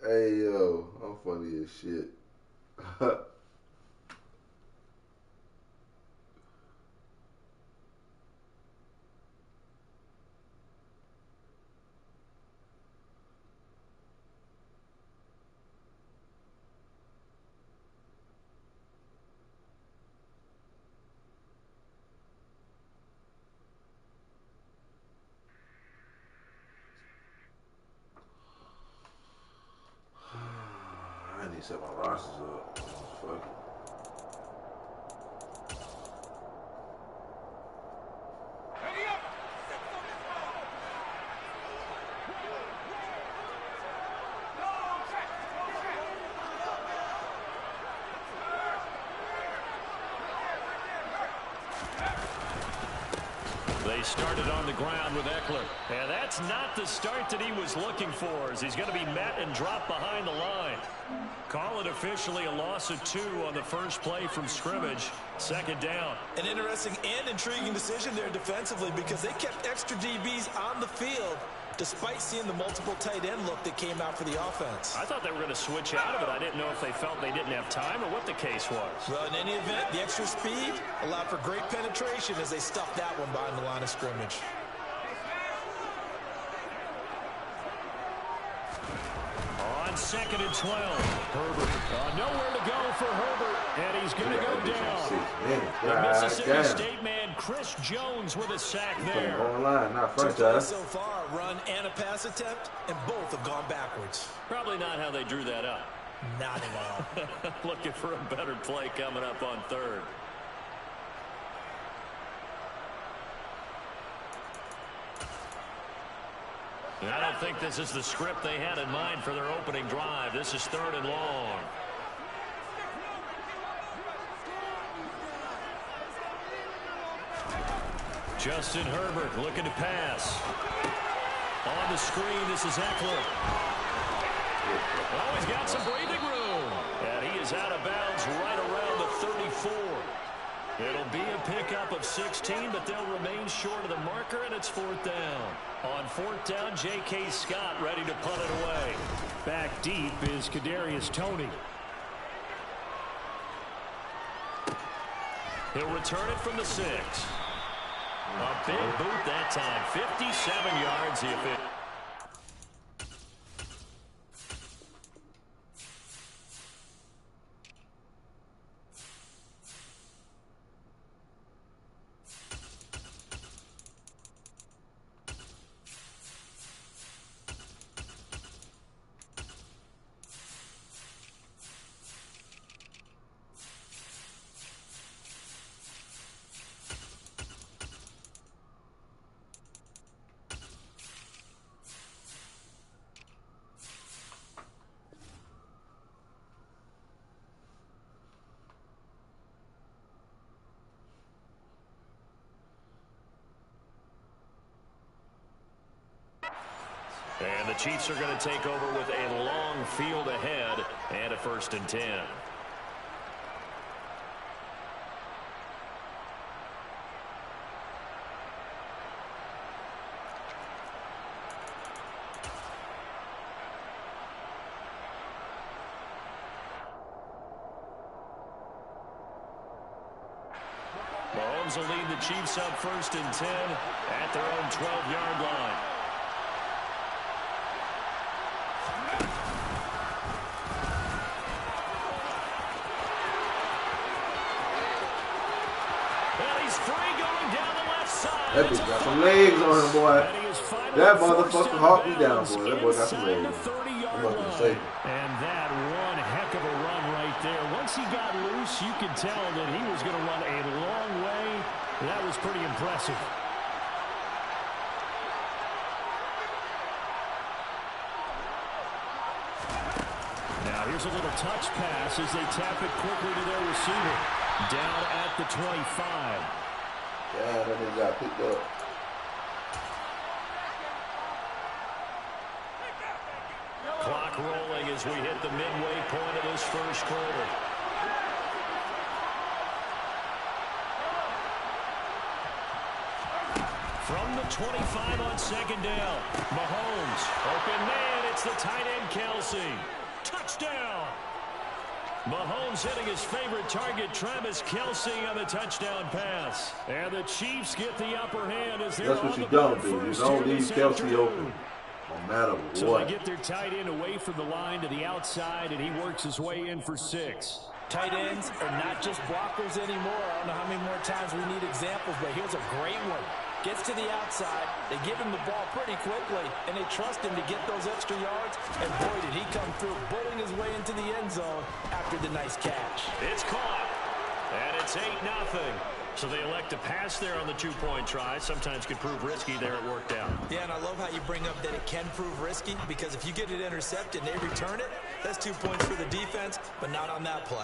Hey, yo. I'm funny this shit. I need to set my rosters up. Fuck it. They started on the ground with Eckler. And that's not the start that he was looking for, as he's going to be met and dropped behind the line. Call it officially a loss of 2 on the first play from scrimmage. Second down. An interesting and intriguing decision there defensively, because they kept extra DBs on the field despite seeing the multiple tight end look that came out for the offense. I thought they were going to switch out of it. I didn't know if they felt they didn't have time or what the case was. Well, in any event, the extra speed allowed for great penetration as they stuffed that one behind the line of scrimmage. On 2nd and 12, Herbert. Nowhere to go for Herbert, and he's going to go down. The Mississippi State man, Chris Jones, with a sack there. Online, not Two franchise. plays so far, a run and a pass attempt, and both have gone backwards. Probably not how they drew that up. Not at all. Looking for a better play coming up on 3rd. I don't think this is the script they had in mind for their opening drive. This is 3rd and long. Justin Herbert looking to pass. On the screen, this is Eckler. Oh, he's got some breathing room. And he is out of bounds right around the 34. It'll be a pickup of 16, but they'll remain short of the marker, and it's 4th down. On 4th down, J.K. Scott ready to punt it away. Back deep is Kadarius Toney. He'll return it from the 6. A big boot that time. 57 yards the official. And the Chiefs are going to take over with a long field ahead and a 1st and 10. Mahomes will lead the Chiefs up 1st and 10 at their own 12-yard line. That bitch got some legs on him, boy. That motherfucker hawked me down, boy. That boy got some legs. I'm not gonna say. And that one heck of a run right there. Once he got loose, you could tell that he was going to run a long way. That was pretty impressive. Now here's a little touch pass as they tap it quickly to their receiver. Down at the 25. Yeah, that nigga got picked up. Clock rolling as we hit the midway point of this first quarter. From the 25 on 2nd down, Mahomes, open man, it's the tight end Kelsey. Touchdown! Mahomes hitting his favorite target, Travis Kelce, on the touchdown pass. And the Chiefs get the upper hand as they're That's what on you the don't board do. You first don't here leave this Kelce afternoon. open, no matter So what. they get their tight end away from the line to the outside, and he works his way in for 6. Tight ends are not just blockers anymore. I don't know how many more times we need examples, but here's a great one. Gets to the outside, they give him the ball pretty quickly, and they trust him to get those extra yards, and boy, did he come through, bulling his way into the end zone after the nice catch. It's caught, and it's 8-0. So they elect to pass there on the 2-point try. Sometimes could prove risky there. It worked out. Yeah, and I love how you bring up that it can prove risky, because if you get it intercepted and they return it, that's 2 points for the defense, but not on that play.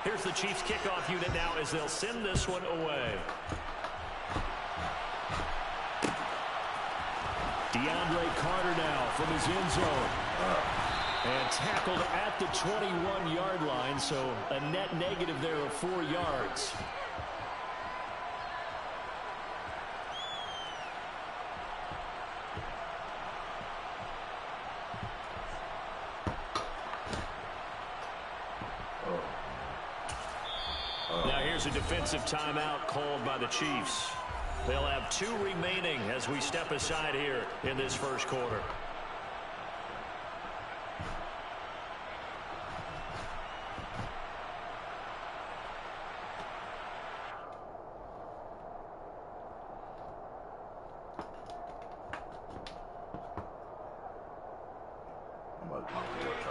Here's the Chiefs kickoff unit now as they'll send this one away. DeAndre Carter now from his end zone. And tackled at the 21-yard line, so a net negative there of 4 yards. Now here's a defensive timeout called by the Chiefs. They'll have 2 remaining as we step aside here in this first quarter.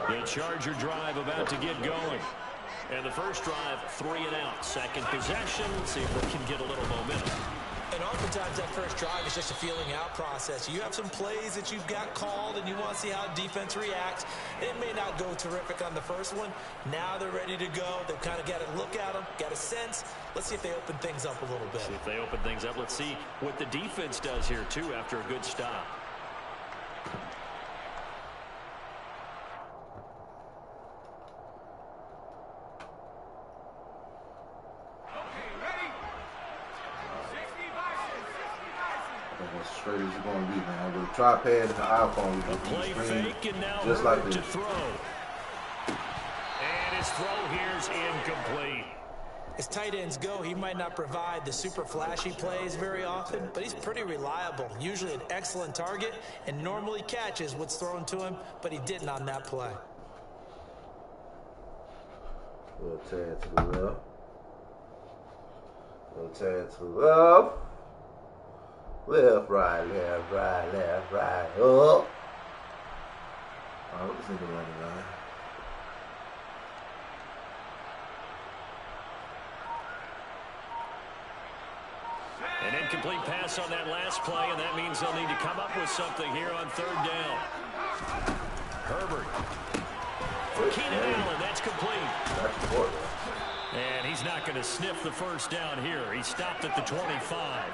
The Charger drive about to get going. And the first drive, 3 and out. Second possession. See if they can get a little momentum. And oftentimes that first drive is just a feeling out process. You have some plays that you've got called and you want to see how defense reacts. It may not go terrific on the first one. Now they're ready to go. They've kind of got to look at them, got a sense. Let's see if they open things up a little bit. See if they open things up. Let's see what the defense does here, too, after a good stop. Straight as it's going to be, man. With a tripod and an iPhone, you Play fake, and now just like this. to throw. And his throw here's incomplete. As tight ends go, he might not provide the super flashy plays very often, but he's pretty reliable. Usually an excellent target, and normally catches what's thrown to him, but he didn't on that play. Little tad to the left. Little tad to the left. Left, right, left, right, left, right, up. All right, what this nigga running, man? An incomplete pass on that last play, and that means they'll need to come up with something here on 3rd down. Herbert. For Keenan Allen, that's complete. That's important. And he's not going to sniff the first down here. He stopped at the 25.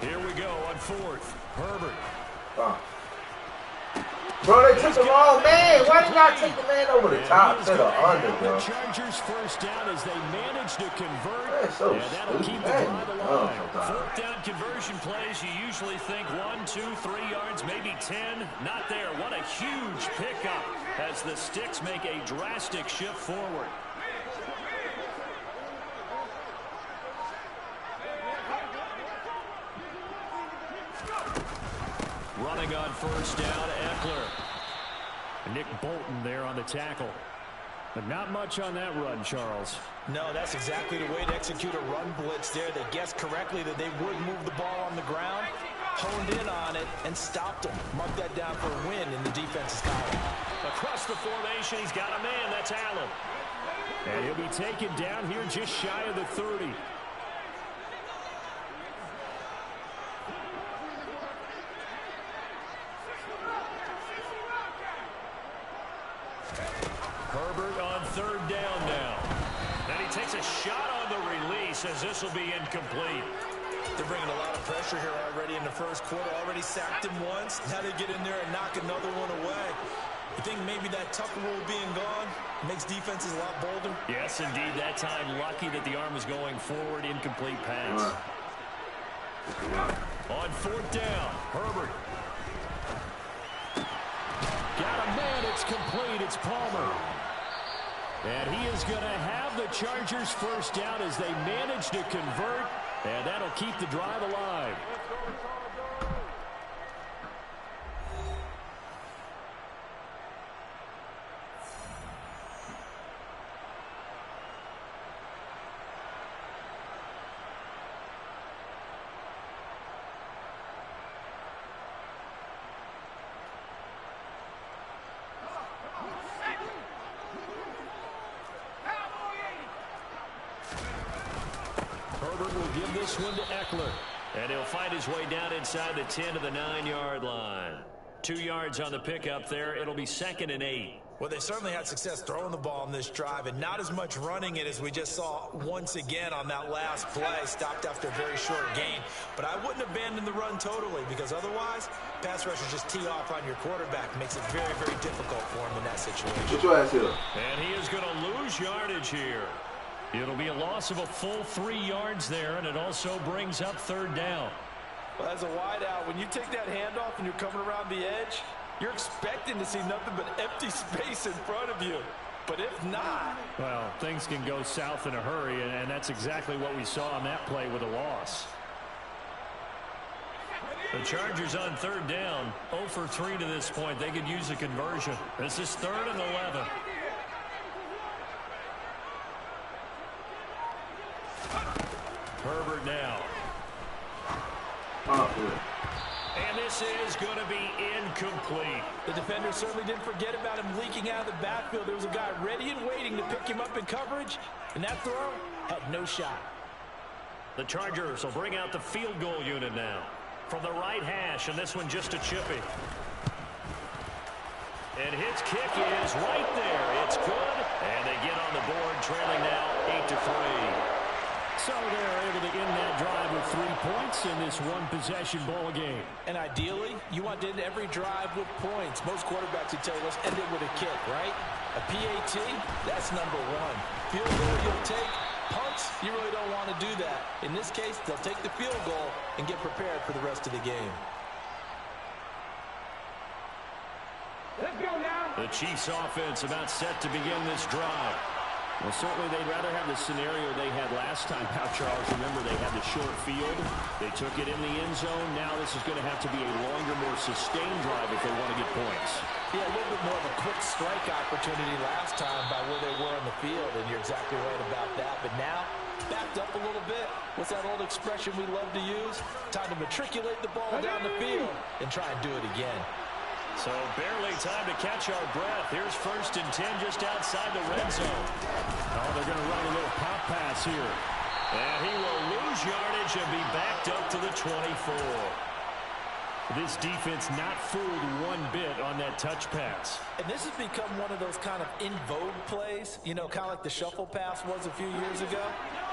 Here we go on 4th. Herbert. Bro, they took the wrong man. Why did y'all take the man over the top to the under, bro? The Chargers first down as they manage to convert. That's so and that'll keep the stupid. drive alive. 4th down conversion plays, you usually think 1, 2, 3 yards, maybe 10. Not there. What a huge pickup as the Sticks make a drastic shift forward. Running on first down, Eckler. Nick Bolton there on the tackle. But not much on that run, Charles. No, that's exactly the way to execute a run blitz there. They guessed correctly that they would move the ball on the ground, honed in on it, and stopped them. Mark that down for a win in the defense's column. Across the formation, he's got a man. That's Allen. And he'll be taken down here just shy of the 30. a shot on the release as this will be incomplete. They're bringing a lot of pressure here already in the first quarter. Already sacked him once. Now they get in there and knock another one away. You think maybe that Tucker rule being gone makes defenses a lot bolder? Yes, indeed. That time, lucky that the arm was going forward. Incomplete pass. On fourth down, Herbert. Got a man. It's complete. It's Palmer. And he is going to have the Chargers first down as they manage to convert. And that'll keep the drive alive. Herbert will give this one to Eckler. And he'll find his way down inside the 10 to the 9-yard line. 2 yards on the pickup there. It'll be 2nd and 8. Well, they certainly had success throwing the ball in this drive and not as much running it as we just saw once again on that last play. Stopped after a very short gain. But I wouldn't abandon the run totally because otherwise, pass rushers just tee off on your quarterback. Makes it very, very difficult for him in that situation. Get your ass here. And he is going to lose yardage here. It'll be a loss of a full 3 yards there, and it also brings up 3rd down. Well, as a wideout, when you take that handoff and you're coming around the edge, you're expecting to see nothing but empty space in front of you. But if not... Well, things can go south in a hurry, and that's exactly what we saw on that play with a loss. The Chargers on 3rd down, 0 for 3 to this point. They could use a conversion. This is 3rd and 11. Herbert now. And this is going to be incomplete. The defender certainly didn't forget about him leaking out of the backfield. There was a guy ready and waiting to pick him up in coverage, and that throw had no shot. The Chargers will bring out the field goal unit now from the right hash, and this one just a chippy. And his kick is right there. It's good, and they get on the board, trailing now 8-3. So they're able to end that drive with 3 points in this one-possession ball game. And ideally, you want to end every drive with points. Most quarterbacks would tell you, let's end it with a kick, right? A PAT, that's number 1. Field goal you'll take. Punts, you really don't want to do that. In this case, they'll take the field goal and get prepared for the rest of the game. Let's go now. The Chiefs offense about set to begin this drive. Well, certainly they'd rather have the scenario they had last time out, Charles. Remember, they had the short field. They took it in the end zone. Now this is going to have to be a longer, more sustained drive if they want to get points. Yeah, a little bit more of a quick strike opportunity last time by where they were on the field, and you're exactly right about that. But now, backed up a little bit. What's that old expression we love to use? Time to matriculate the ball down the field and try and do it again. So barely time to catch our breath. Here's 1st and 10 just outside the red zone. Oh, they're going to run a little pop pass here. And he will lose yardage and be backed up to the 24. This defense not fooled one bit on that touch pass. And this has become one of those kind of in vogue plays, you know, kind of like the shuffle pass was a few years ago.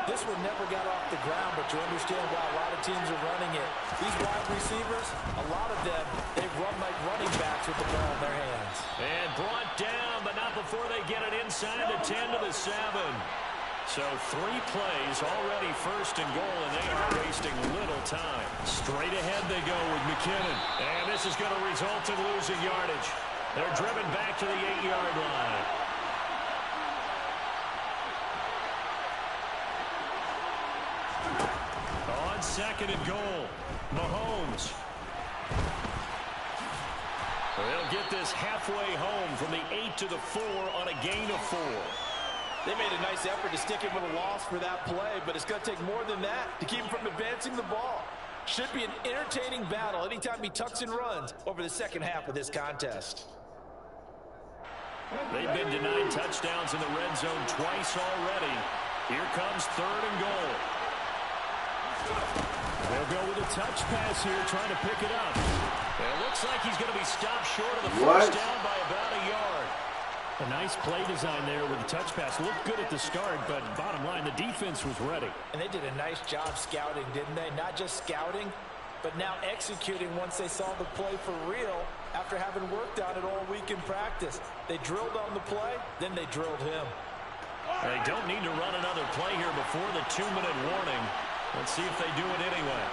This one never got off the ground, but you understand why a lot of teams are running it. These wide receivers, a lot of them, they run like running backs with the ball in their hands. And brought down, but not before they get it inside the 10 to the 7. So 3 plays already 1st and goal, and they are wasting little time. Straight ahead they go with McKinnon. And this is going to result in losing yardage. They're driven back to the 8-yard line. On 2nd and goal, Mahomes. They'll get this halfway home from the 8 to the 4 on a gain of 4. They made a nice effort to stick him with a loss for that play, but it's going to take more than that to keep him from advancing the ball. Should be an entertaining battle anytime he tucks and runs over the second half of this contest. They've been denied touchdowns in the red zone twice already. Here comes 3rd and goal. They'll go with a touch pass here, trying to pick it up. It looks like he's going to be stopped short of the first down by about a yard. A nice play design there with the touch pass. Looked good at the start, but bottom line, the defense was ready. And they did a nice job scouting, didn't they? Not just scouting, but now executing once they saw the play for real after having worked on it all week in practice. They drilled on the play, then they drilled him. They don't need to run another play here before the 2-minute warning. Let's see if they do it anyway.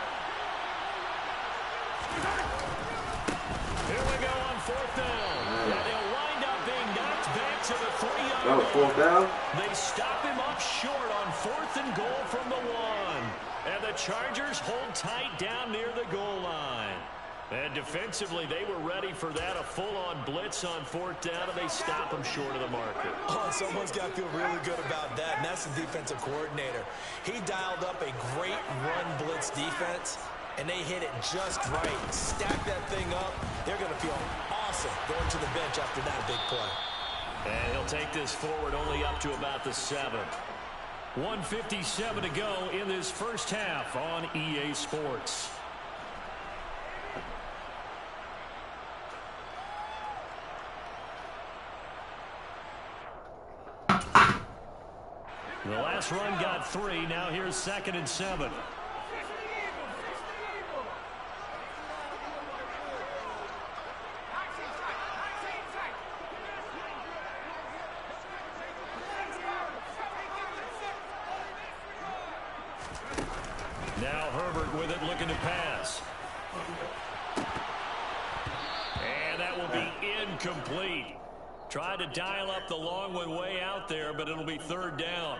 Here we go on 4th down. And they'll wind up being knocked back to the 3-yard line. That was 4th down? They stop him up short on 4th and goal from the 1. And the Chargers hold tight down near the goal line. And defensively, they were ready for that, a full-on blitz on 4th down, and they stop them short of the marker. Oh, someone's got to feel really good about that, and that's the defensive coordinator. He dialed up a great run blitz defense, and they hit it just right. Stack that thing up. They're going to feel awesome going to the bench after that big play. And he'll take this forward only up to about the 7. 1:57 to go in this first half on EA Sports. The last run got 3. Now here's 2nd and 7. Now Herbert with it, looking to pass. And that will be incomplete. Tried to dial up the long one way out there, but it'll be 3rd down.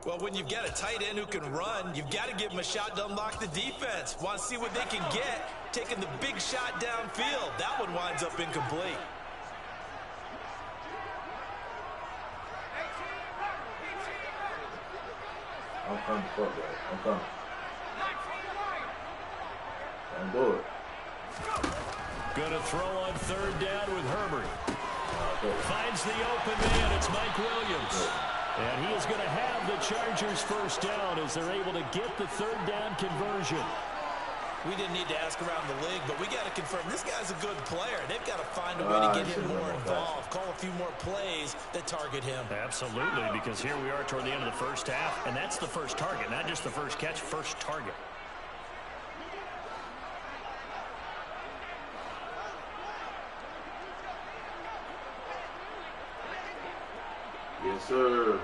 Well, when you've got a tight end who can run, you've got to give him a shot to unlock the defense. Want to see what they can get, taking the big shot downfield. That one winds up incomplete. I'm coming, fuck that. I'm coming. Don't do it. Gonna throw on 3rd down with Herbert. Finds the open man. It's Mike Williams. And he is going to have the Chargers first down as they're able to get the 3rd down conversion. We didn't need to ask around the league, but we got to confirm this guy's a good player. They've got to find a way to get him more involved, call a few more plays that target him. Absolutely, because here we are toward the end of the first half, and that's the first target, not just the first catch, first target. Yes, sir.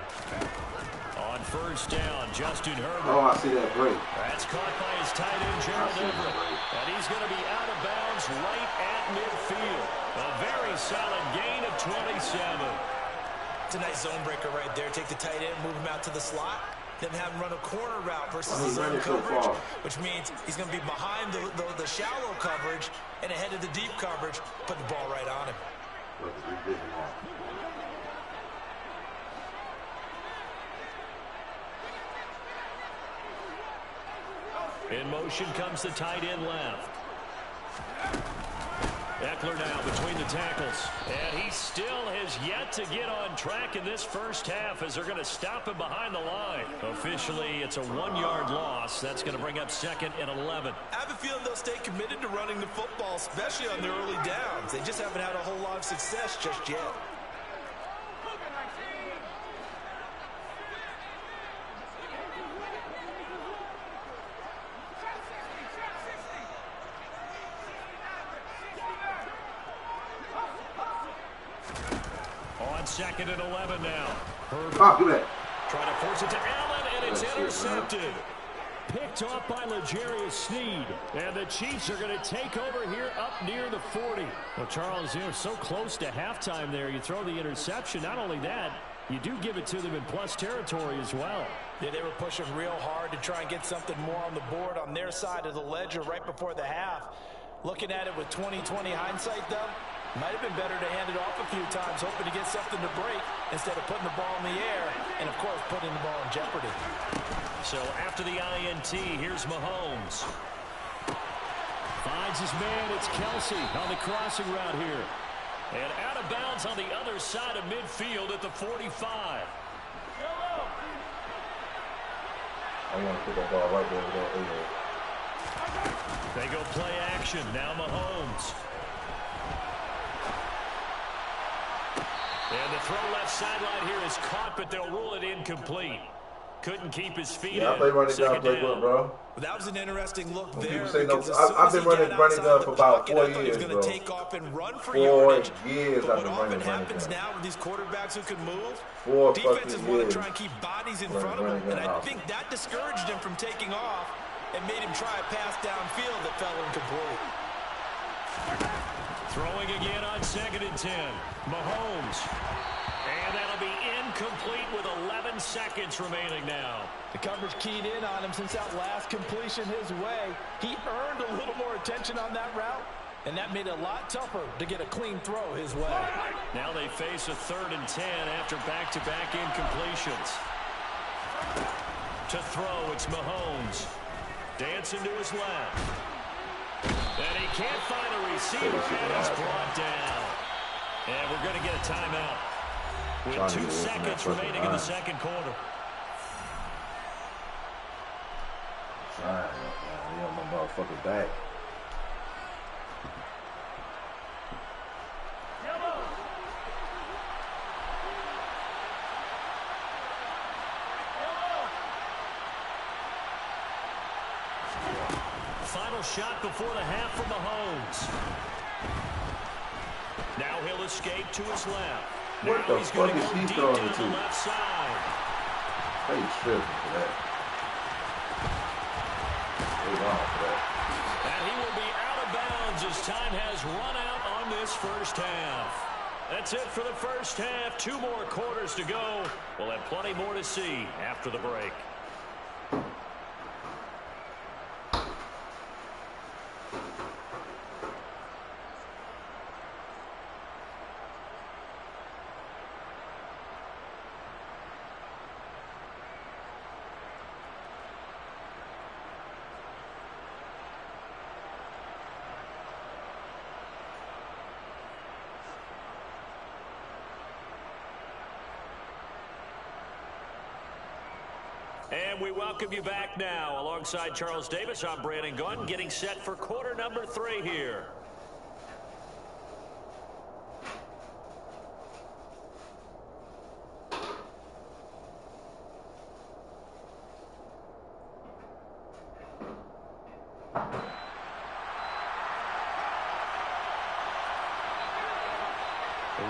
On 1st down, Justin Herbert. Oh, I see that break. That's caught by his tight end, Gerald Everett. And he's going to be out of bounds right at midfield. A very solid gain of 27. It's a nice zone breaker right there. Take the tight end, move him out to the slot, then have him run a corner route versus the zone coverage, which means he's going to be behind the shallow coverage and ahead of the deep coverage, put the ball right on him. In motion comes the tight end left. Eckler now between the tackles. And he still has yet to get on track in this first half as they're going to stop him behind the line. Officially, it's a 1-yard loss. That's going to bring up 2nd and 11. I have a feeling they'll stay committed to running the football, especially on their early downs. They just haven't had a whole lot of success just yet. On 2nd and 11 now. Stop, do that. Trying to force it to Allen, and it's intercepted. Picked off by L'Jarius Sneed. And the Chiefs are going to take over here up near the 40. Well, Charles, you're so close to halftime there. You throw the interception. Not only that, you do give it to them in plus territory as well. Yeah, they were pushing real hard to try and get something more on the board on their side of the ledger right before the half. Looking at it with 20/20 hindsight, though, might have been better to hand it off a few times, hoping to get something to break instead of putting the ball in the air and, of course, putting the ball in jeopardy. So after the INT, here's Mahomes. Finds his man. It's Kelsey on the crossing route here. And out of bounds on the other side of midfield at the 45. I want to put that ball right there. They go play action. Now Mahomes. And the throw left sideline here is caught, but they'll rule it incomplete. Couldn't keep his feet Yeah, I in. play running gun, Second play down. bro. Well, that was an interesting look When there. people say no, Because as soon I've as been he running got gun outside for the about pocket, 4 I thought he was years, going bro. to take off and run for 4 yardage. years But I've been what running often happens gun. now with these quarterbacks who can move, 4 defenses fucking want to years. try and keep bodies in Running front of them, gun and I off. think that discouraged him from taking off and made him try a pass downfield that fell incomplete. Throwing again on 2nd and 10. Mahomes. And that'll be incomplete with 11 seconds remaining now. The coverage keyed in on him since that last completion his way. He earned a little more attention on that route, and that made it a lot tougher to get a clean throw his way. Now they face a 3rd and 10 after back-to-back incompletions. To throw, it's Mahomes. Dancing to his left. And he can't find a receiver, and he's brought down. And we're going to get a timeout with 2 seconds remaining in the second quarter. He on my motherfucking back. Final shot before the half from Mahomes. Now he'll escape to his left. What Now the he's fuck going to is go he deep throwing to it the to? left side. Hey, tripping for that. They wrong for that. And he will be out of bounds as time has run out on this first half. That's it for the first half. 2 more quarters to go. We'll have plenty more to see after the break. And we welcome you back now. Alongside Charles Davis, I'm Brandon Gunn, getting set for quarter number 3 here.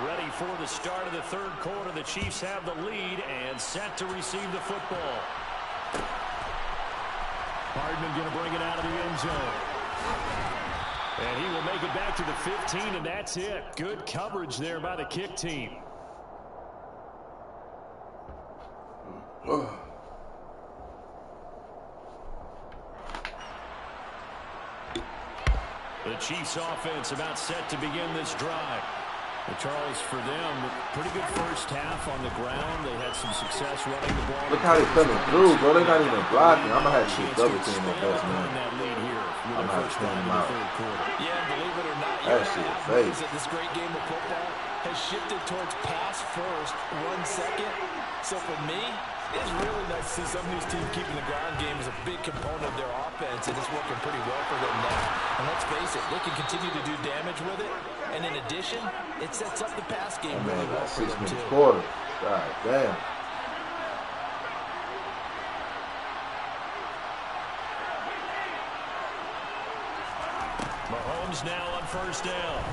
Ready for the start of the third quarter. The Chiefs have the lead and set to receive the football. Hardman going to bring it out of the end zone. And he will make it back to the 15, and that's it. Good coverage there by the kick team. The Chiefs offense about set to begin this drive. Charles, for them, pretty good first half on the ground. They had some success running the ball. Look how they coming through, bro. They not even blocking. I'm gonna have to shoot double team on best man. I'm gonna have to turn them out. Yeah, believe it or not, That shit fake. that this great game of football has shifted towards pass first, run second. So for me, it's really nice to see some of these teams keeping the ground game as a big component of their offense, and it's working pretty well for them now. And let's face it, they can continue to do damage with it. And in addition, it sets up the pass game really well for them, too. Quarter. God damn. Mahomes now on first down.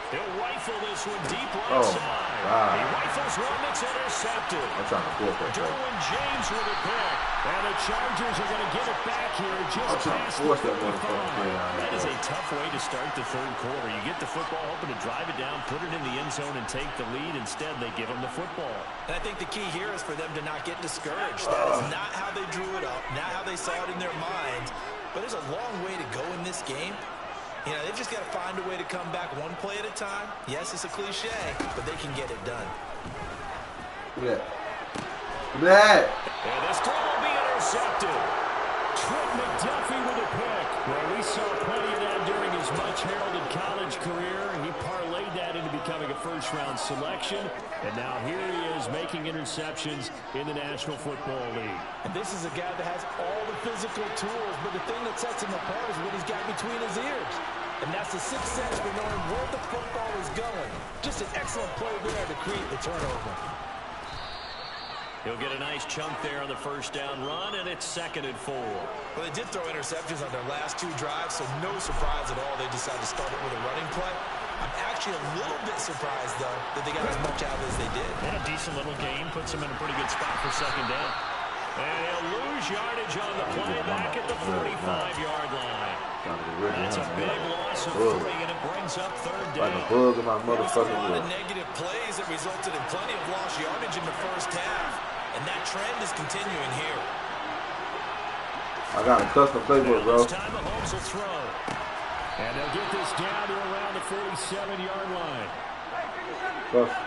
He'll rifle this one deep right Oh, side. my God. He rifles one that's intercepted. I'm trying to force that. Derwin James with a pick. And the Chargers are going to get it back here just I'm trying to past force the that 55. motherfucker play on. That is a tough way to start the third quarter. You get the football, hoping to drive it down, put it in the end zone, and take the lead. Instead, they give them the football. And I think the key here is for them to not get discouraged. That is not how they drew it up, not how they saw it in their minds. But there's a long way to go in this game. You know, they've just got to find a way to come back one play at a time. Yes, it's a cliche, but they can get it done. Yeah. That. And this throw will be intercepted. Trent McDuffie with a pick. Well, we saw plenty of that during his much-heralded college career. He parlayed that into becoming a first-round selection. And now here he is making interceptions in the National Football League. And this is a guy that has all the physical tools, but the thing that sets him apart is what he's got between his ears. And that's the sixth sense for knowing where the football is going. Just an excellent play there to create the turnover. He'll get a nice chunk there on the first down run, and it's 2nd and 4. Well, they did throw interceptions on their last 2 drives, so no surprise at all they decided to start it with a running play. I'm actually a little bit surprised, though, that they got as much out of it as they did. And a decent little game puts them in a pretty good spot for 2nd down. And he'll lose yardage on the play back at the 45-yard line. That's a big loss of 3, and it brings up 3rd down. Like a bug in my motherfucking A lot of ear. negative plays that resulted in plenty of lost yardage in the first half, and that trend is continuing here. I got a custom playbook, bro. This time Mahomes will throw. And they'll get this down to around the 47-yard line. Custom.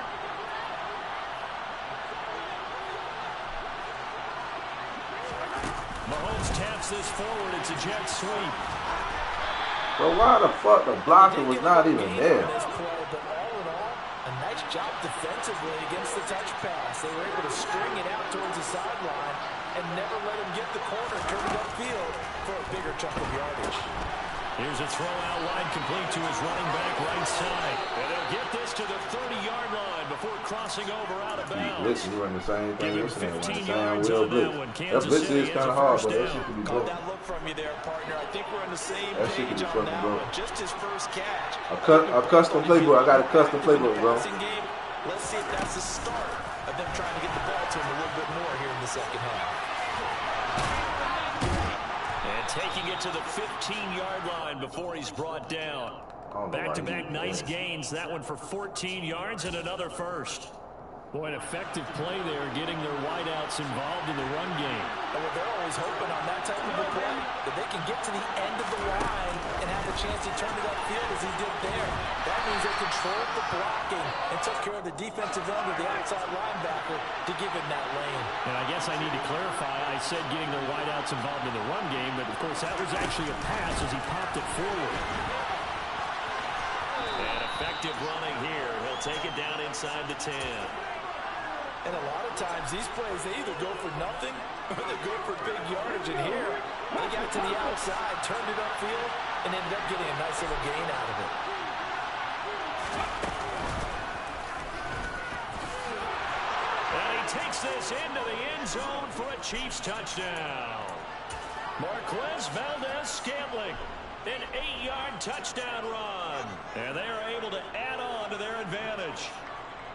Mahomes taps this forward. It's a jet sweep. But why the fuck the blocker was not even there? But all in all, a nice job defensively against the touch pass. They were able to string it out towards the sideline and never let him get the corner, turn it upfield for a bigger chunk of yardage. Here's a throw out line complete to his running back right side. And they'll get this to the 30-yard line before crossing over out of bounds. Listen, you run the same thing. Give him 15 Listen, yards Will on that blitz. one. That Kansas blitz City is has kind a of hard, first but that down. shit can be Caught broke. that look from you there, partner. I think we're on the same That shit page can be on fucking that broke. one. Just his first catch. A custom playbook. I got a custom playbook, bro. Game, let's see if that's the start of them trying to get the ball to him a little bit more here in the second half. And taking it to the 15-yard line before he's brought down. Back-to-back nice gains. That one for 14 yards and another first. Boy, an effective play there, getting their wideouts involved in the run game. Well, they're always hoping on that type of a play that they can get to the end of the line and have a chance to turn it upfield as he did there. That means they controlled the blocking and took care of the defensive end of the outside linebacker to give him that lane. And I guess I need to clarify, I said getting their wideouts involved in the run game, but of course that was actually a pass as he popped it forward. And effective running here. He'll take it down inside the 10. And a lot of times these plays, they either go for nothing or they go for big yardage. And here, they got to the outside, turned it upfield, and ended up getting a nice little gain out of it. And he takes this into the end zone for a Chiefs touchdown. Marquez Valdez-Scantling, an 8-yard touchdown run. And they are able to add on to their advantage.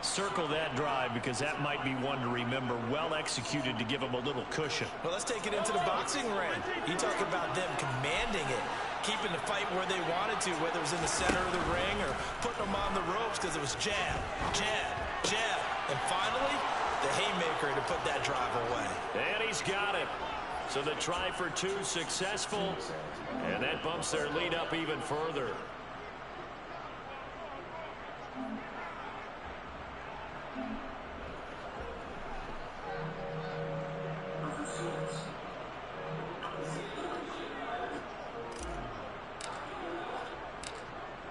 Circle that drive because that might be one to remember. Well executed to give them a little cushion. Well, let's take it into the boxing ring. You talk about them commanding it, keeping the fight where they wanted to, whether it was in the center of the ring or putting them on the ropes because it was jab, jab, jab. And finally, the haymaker to put that drive away. And he's got it. So the try for 2 successful, and that bumps their lead up even further.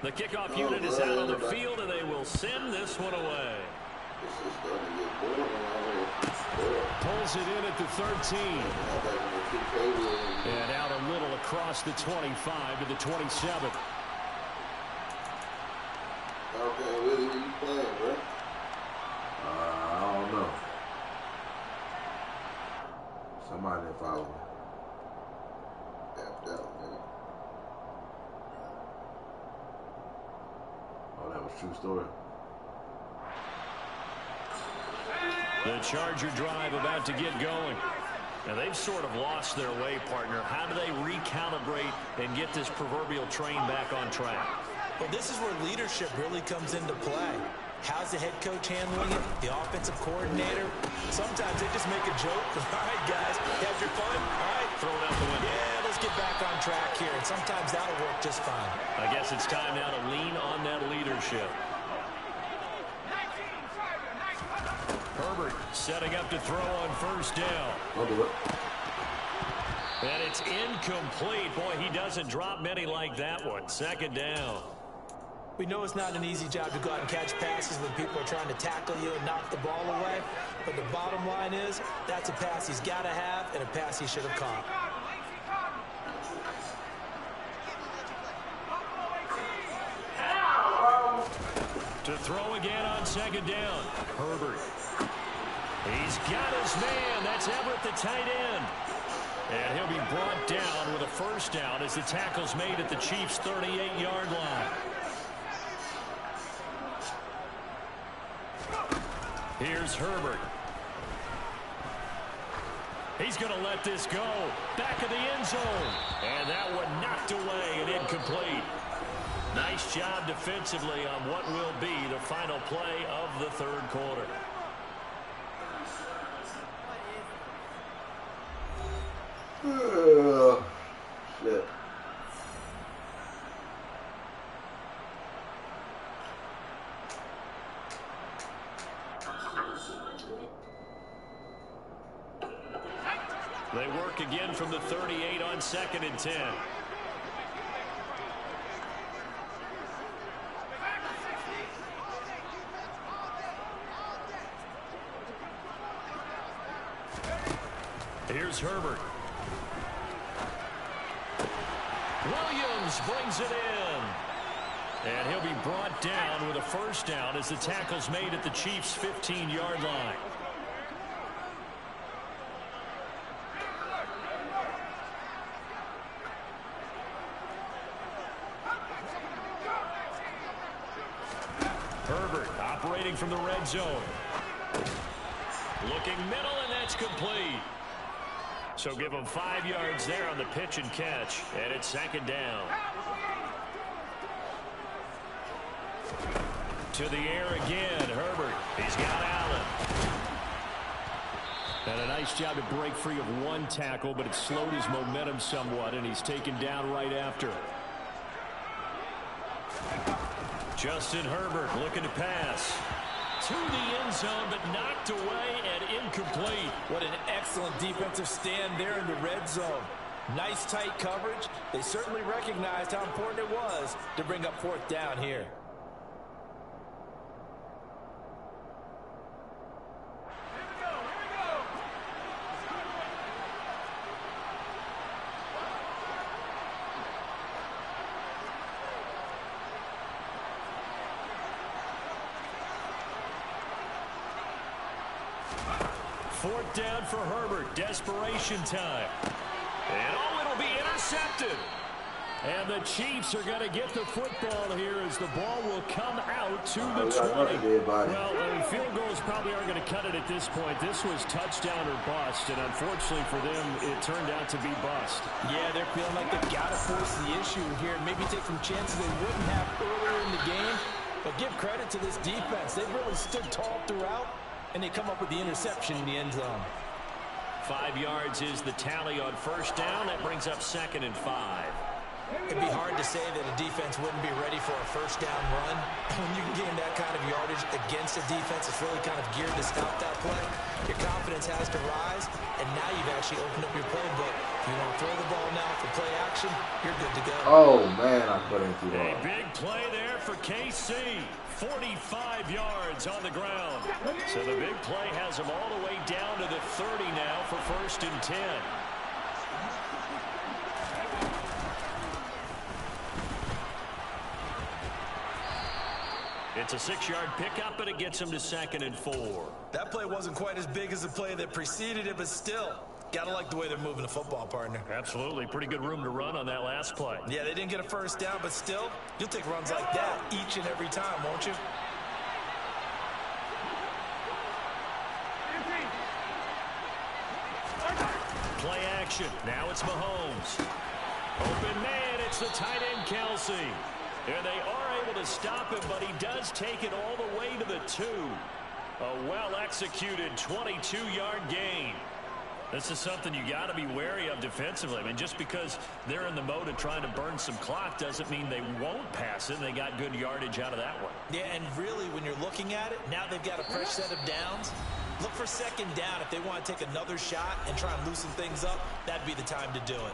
The kickoff unit is out on the field, and they will send this one away. Pulls it in at the 13. And out a little across the 25 to the 27. Okay, where you playing, bro? I don't know. Somebody didn't follow me. Tapped out, man. Oh, that was a true story. The Charger drive about to get going. Now, they've sort of lost their way, partner. How do they recalibrate and get this proverbial train back on track? Well, this is where leadership really comes into play. How's the head coach handling it? The offensive coordinator? Sometimes they just make a joke. All right, guys, you have your fun? All right. Throw it out the window. Yeah, let's get back on track here. And sometimes that'll work just fine. I guess it's time now to lean on that leadership. Herbert setting up to throw on first down. I'll do it. And it's incomplete. Boy, he doesn't drop many like that one. Second down. We know it's not an easy job to go out and catch passes when people are trying to tackle you and knock the ball away. But the bottom line is, that's a pass he's got to have and a pass he should have caught. To throw again on second down. Herbert. He's got his man. That's Everett, the tight end. And he'll be brought down with a first down as the tackle's made at the Chiefs' 38-yard line. Here's Herbert. He's going to let this go. Back of the end zone. And that one knocked away and incomplete. Nice job defensively on what will be the final play of the third quarter. Shit. They work again from the 38 on 2nd and 10. Here's Herbert. Williams brings it in. And he'll be brought down with a first down as the tackle's made at the Chiefs' 15-yard line. Herbert operating from the red zone. Looking middle, and that's complete. So give him 5 yards there on the pitch and catch. And it's second down. To the air again, Herbert. He's got Allen. And a nice job to break free of one tackle, but it slowed his momentum somewhat, and he's taken down right after. Justin Herbert looking to pass. To the end zone, but knocked away and incomplete. What an excellent defensive stand there in the red zone. Nice tight coverage. They certainly recognized how important it was to bring up fourth down here. Fourth down for Herbert. Desperation time. And oh, it'll be intercepted. And the Chiefs are going to get the football here as the ball will come out to the 20. Well, field goals probably aren't going to cut it at this point. This was touchdown or bust, and unfortunately for them, it turned out to be bust. Yeah, they're feeling like they've got to force the issue here. Maybe take some chances they wouldn't have earlier in the game. But give credit to this defense. They've really stood tall throughout, and they come up with the interception in the end zone. 5 yards is the tally on first down. That brings up 2nd and 5. It'd be hard to say that a defense wouldn't be ready for a first down run. When you can gain that kind of yardage against a defense, it's really kind of geared to stop that play. Your confidence has to rise, and now you've actually opened up your playbook. If you want to throw the ball now for play action, you're good to go. Oh, man, I put it too A hard. big play there for KC. 45 yards on the ground. So the big play has him all the way down to the 30 now for 1st and 10. It's a 6-yard pickup, and it gets him to 2nd and 4. That play wasn't quite as big as the play that preceded it, but still, gotta like the way they're moving the football, partner. Absolutely. Pretty good room to run on that last play. Yeah, they didn't get a first down, but still, you'll take runs like that each and every time, won't you? Play action. Now it's Mahomes. Open man. It's the tight end, Kelsey. And they are able to stop him, but he does take it all the way to the 2. A well-executed 22-yard gain. This is something you got to be wary of defensively. I mean, just because they're in the mode of trying to burn some clock doesn't mean they won't pass it. They got good yardage out of that one. Yeah, and really, when you're looking at it, now they've got a fresh set of downs. Look for 2nd down. If they want to take another shot and try and loosen things up, that'd be the time to do it.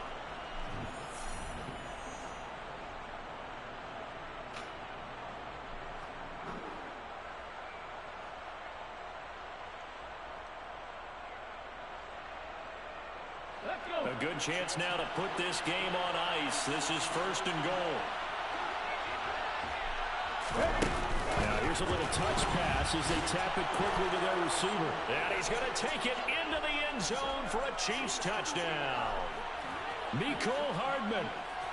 A good chance now to put this game on ice. This is 1st and goal. Now here's Here's a little touch pass as they tap it quickly to their receiver. And he's going to take it into the end zone for a Chiefs touchdown. Mecole Hardman,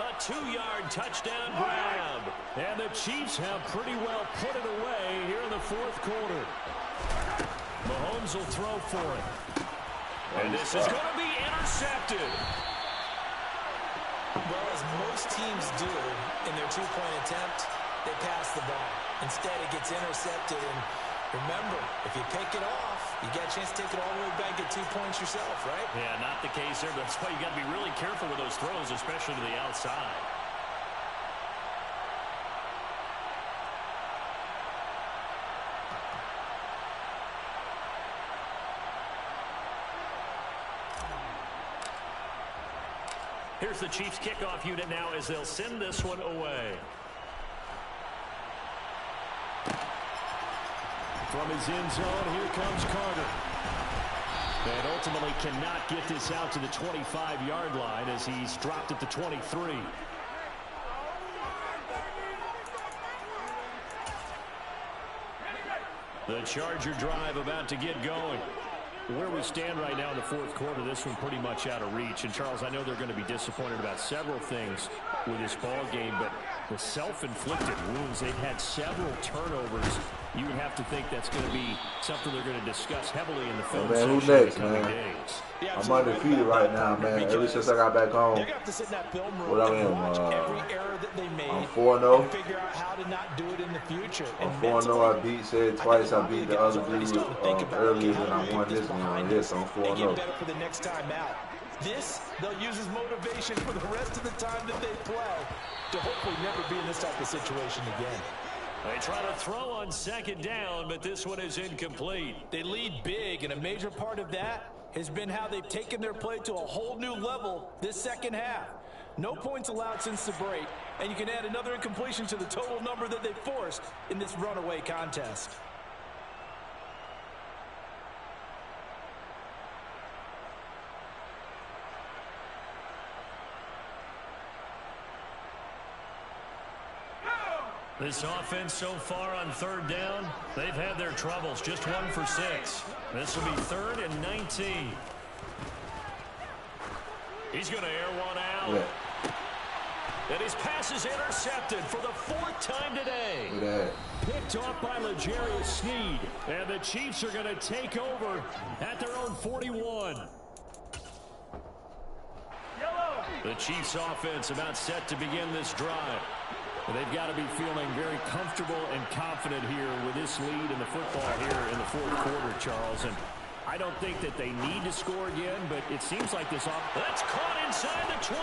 a 2-yard touchdown grab. And the Chiefs have pretty well put it away here in the fourth quarter. Mahomes will throw for it. And this is going to be intercepted. Well, as most teams do in their two-point attempt, they pass the ball. Instead, it gets intercepted. And remember, if you pick it off, you get a chance to take it all the way back, get 2 points yourself, right? Yeah, not the case there. But that's why you got to be really careful with those throws, especially to the outside. Here's the Chiefs kickoff unit now as they'll send this one away. From his end zone, here comes Carter. And ultimately cannot get this out to the 25-yard line as he's dropped at the 23. The Charger drive about to get going. Where we stand right now in the fourth quarter, this one pretty much out of reach. And, Charles, I know they're going to be disappointed about several things with this ball game, but the self-inflicted wounds, they've had several turnovers. You would have to think that's going to be something they're going to discuss heavily in the film man, who session in the next, coming man? days. I'm undefeated right now, man. Ever since I got back home. They're going to have to sit in that film room What I and mean, watch every error that they made I'm 4-0. and figure out how to not do it in the future. I'm 4-0. I beat said twice. I beat the other dude earlier than I won this one. Yes, I'm 4-0. Get better for the next time out. This, they'll use as motivation for the rest of the time that they play to hopefully never be in this type of situation again. They try to throw on second down, but this one is incomplete. They lead big, and a major part of that has been how they've taken their play to a whole new level this second half. No points allowed since the break, and you can add another incompletion to the total number that they forced in this runaway contest. This offense so far on third down, they've had their troubles. Just 1 for 6. This will be 3rd and 19. He's going to air one out. Yeah. And his pass is intercepted for the 4th time today. Yeah. Picked off by L'Jarius Sneed. And the Chiefs are going to take over at their own 41. The Chiefs offense about set to begin this drive. They've got to be feeling very comfortable and confident here with this lead in the football here in the fourth quarter, Charles. And I don't think that they need to score again, but it seems like this offense. That's caught inside the 20.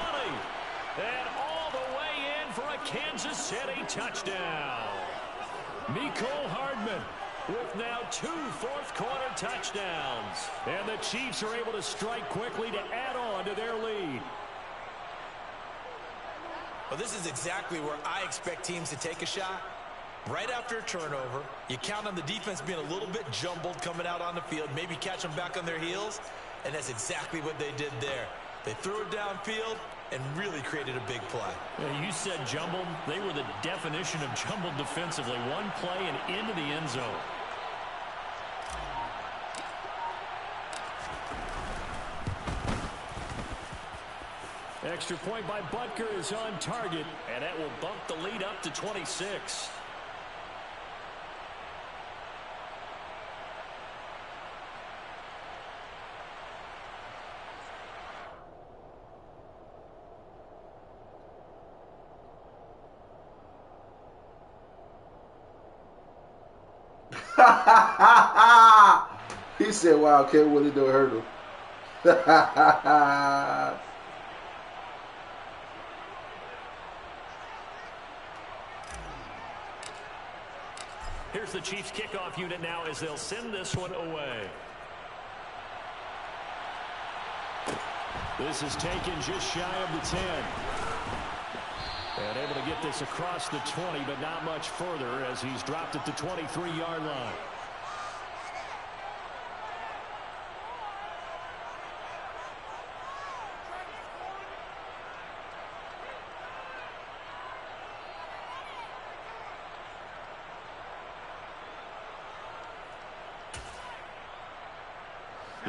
And all the way in for a Kansas City touchdown. Mecole Hardman with now 2 fourth-quarter touchdowns. And the Chiefs are able to strike quickly to add on to their lead. Well, this is exactly where I expect teams to take a shot. Right after a turnover, you count on the defense being a little bit jumbled coming out on the field, maybe catch them back on their heels, and that's exactly what they did there. They threw it downfield and really created a big play. Yeah, you said jumbled. They were the definition of jumbled defensively. One play and into the end zone. Extra point by Butker is on target, and that will bump the lead up to 26. He said, wow, Kevin Willie don't hurt him. Here's the Chiefs kickoff unit now as they'll send this one away. This is taken just shy of the 10. And able to get this across the 20, but not much further as he's dropped at the 23-yard line.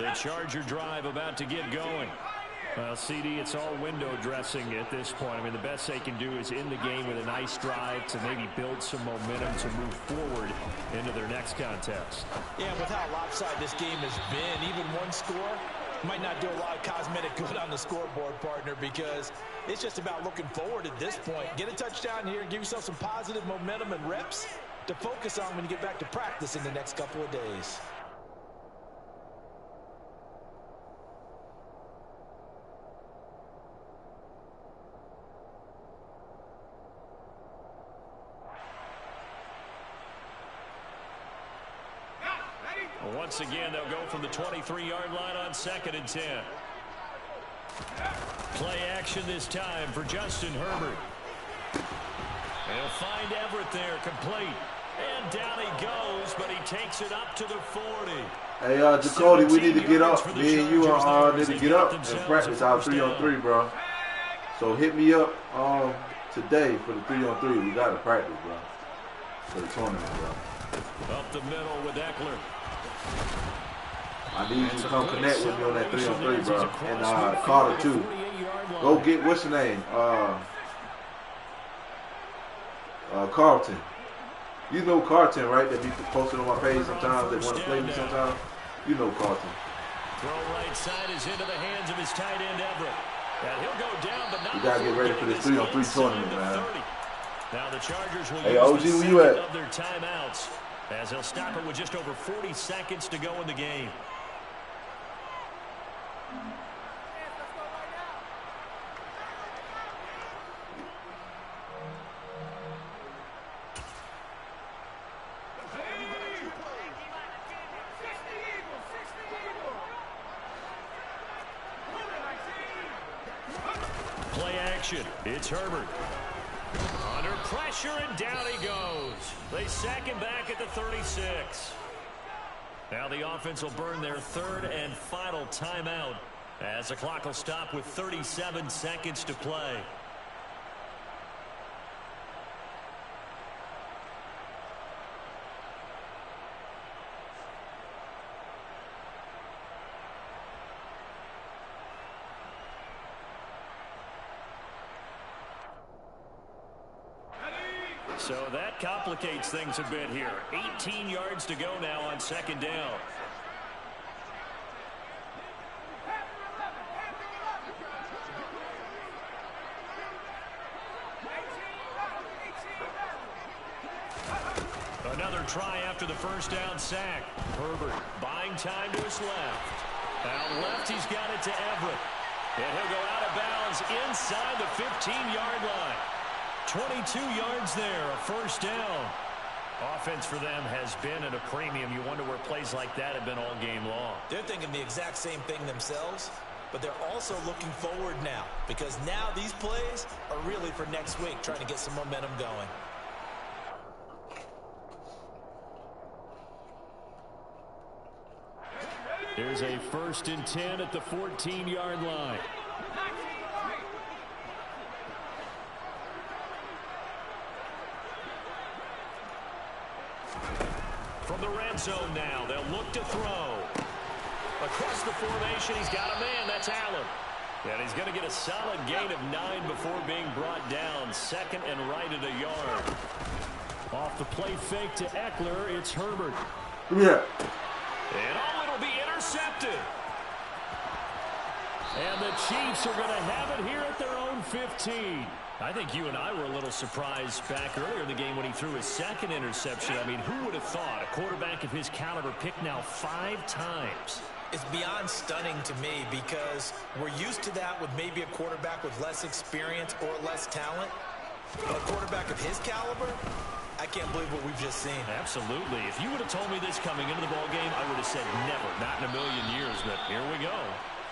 The Charger drive about to get going. Well, CD, it's all window dressing at this point. I mean, the best they can do is in the game with a nice drive to maybe build some momentum to move forward into their next contest. Yeah, with how lopsided this game has been, even one score might not do a lot of cosmetic good on the scoreboard, partner, because it's just about looking forward at this point. Get a touchdown here and give yourself some positive momentum and reps to focus on when you get back to practice in the next couple of days. Once again, they'll go from the 23-yard line on 2nd and 10. Play action this time for Justin Herbert. They'll find Everett there, complete. And down he goes, but he takes it up to the 40. Hey, Jacoby, we need to get up. Me and you need to get up and practice our 3-on-3, bro. So hit me up today for the 3-on-3. We got to practice, bro, for the tournament, bro. Up the middle with Eckler. I need you to come connect with me on that 3-on-3, bro. And Carter, too. Go get, what's your name? Carlton. You know Carlton, right? That be posted on my page sometimes. They want to play me sometimes. You know Carlton. Throw right side is into the hands of his tight end, Everett. And he'll go down, but not. You got to get ready for this 3-on-3 tournament, man. Now the Chargers will use the OG, where you at? of their timeouts, as they'll stop it with just over 40 seconds to go in the game. Play action. It's Herbert. Under pressure, and down he goes. They sack him back at the 36. Now the offense will burn their 3rd and final timeout as the clock will stop with 37 seconds to play. So that complicates things a bit here. 18 yards to go now on 2nd down. Another try after the first down sack. Herbert buying time to his left. Out left, he's got it to Everett. And he'll go out of bounds inside the 15-yard line. 22 yards there, a first down. Offense for them has been at a premium. You wonder where plays like that have been all game long. They're thinking the exact same thing themselves, but they're also looking forward now, because now these plays are really for next week, trying to get some momentum going. Here's a 1st and 10 at the 14-yard line. From the red zone now, they'll look to throw. Across the formation, he's got a man. That's Allen. And he's going to get a solid gain of 9 before being brought down. 2nd and right at a yard. Off the play fake to Eckler, it's Herbert. Yeah. And it'll be intercepted. And the Chiefs are going to have it here at their own 15. I think you and I were a little surprised back earlier in the game when he threw his 2nd interception. I mean, who would have thought a quarterback of his caliber picked now 5 times? It's beyond stunning to me, because we're used to that with maybe a quarterback with less experience or less talent. But a quarterback of his caliber, I can't believe what we've just seen. Absolutely. If you would have told me this coming into the ballgame, I would have said never, not in a million years. But here we go.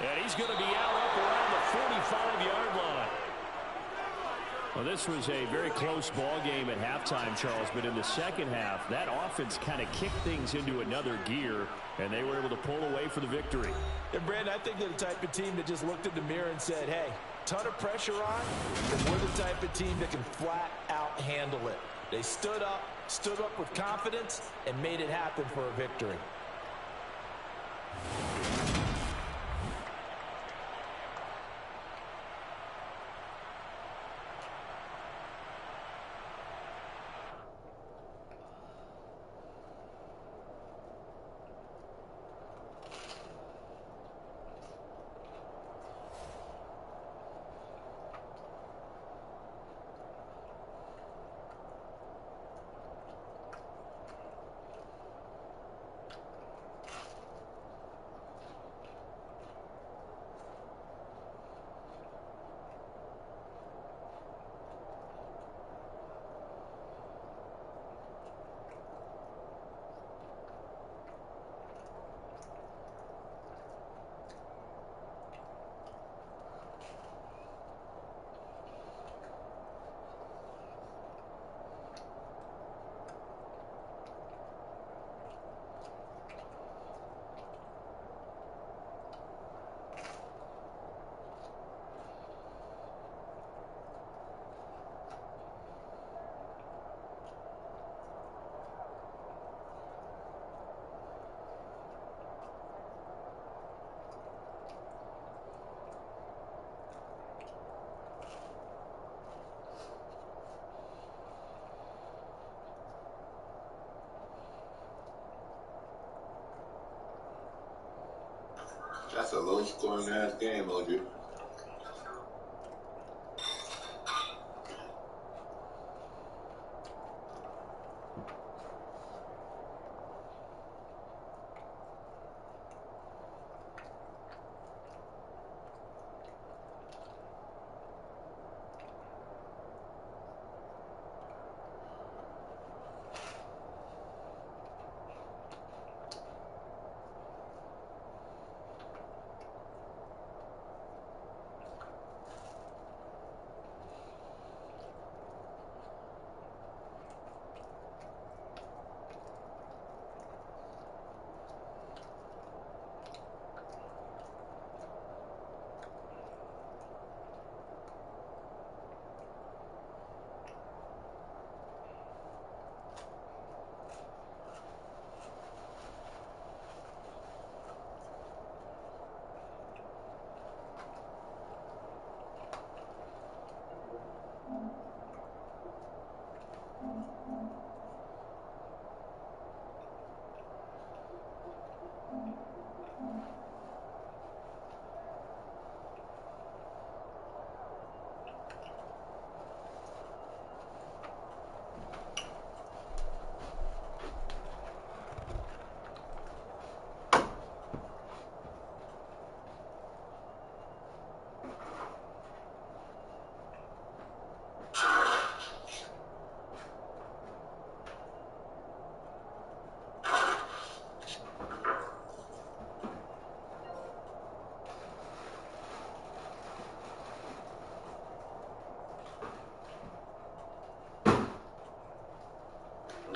And he's going to be out up around the 45-yard line. Well, this was a very close ball game at halftime, Charles, but in the second half, that offense kind of kicked things into another gear, and they were able to pull away for the victory. And, Brandon, I think they're the type of team that just looked in the mirror and said, hey, ton of pressure on, and we're the type of team that can flat out handle it. They stood up with confidence, and made it happen for a victory. scoring ass game, OG.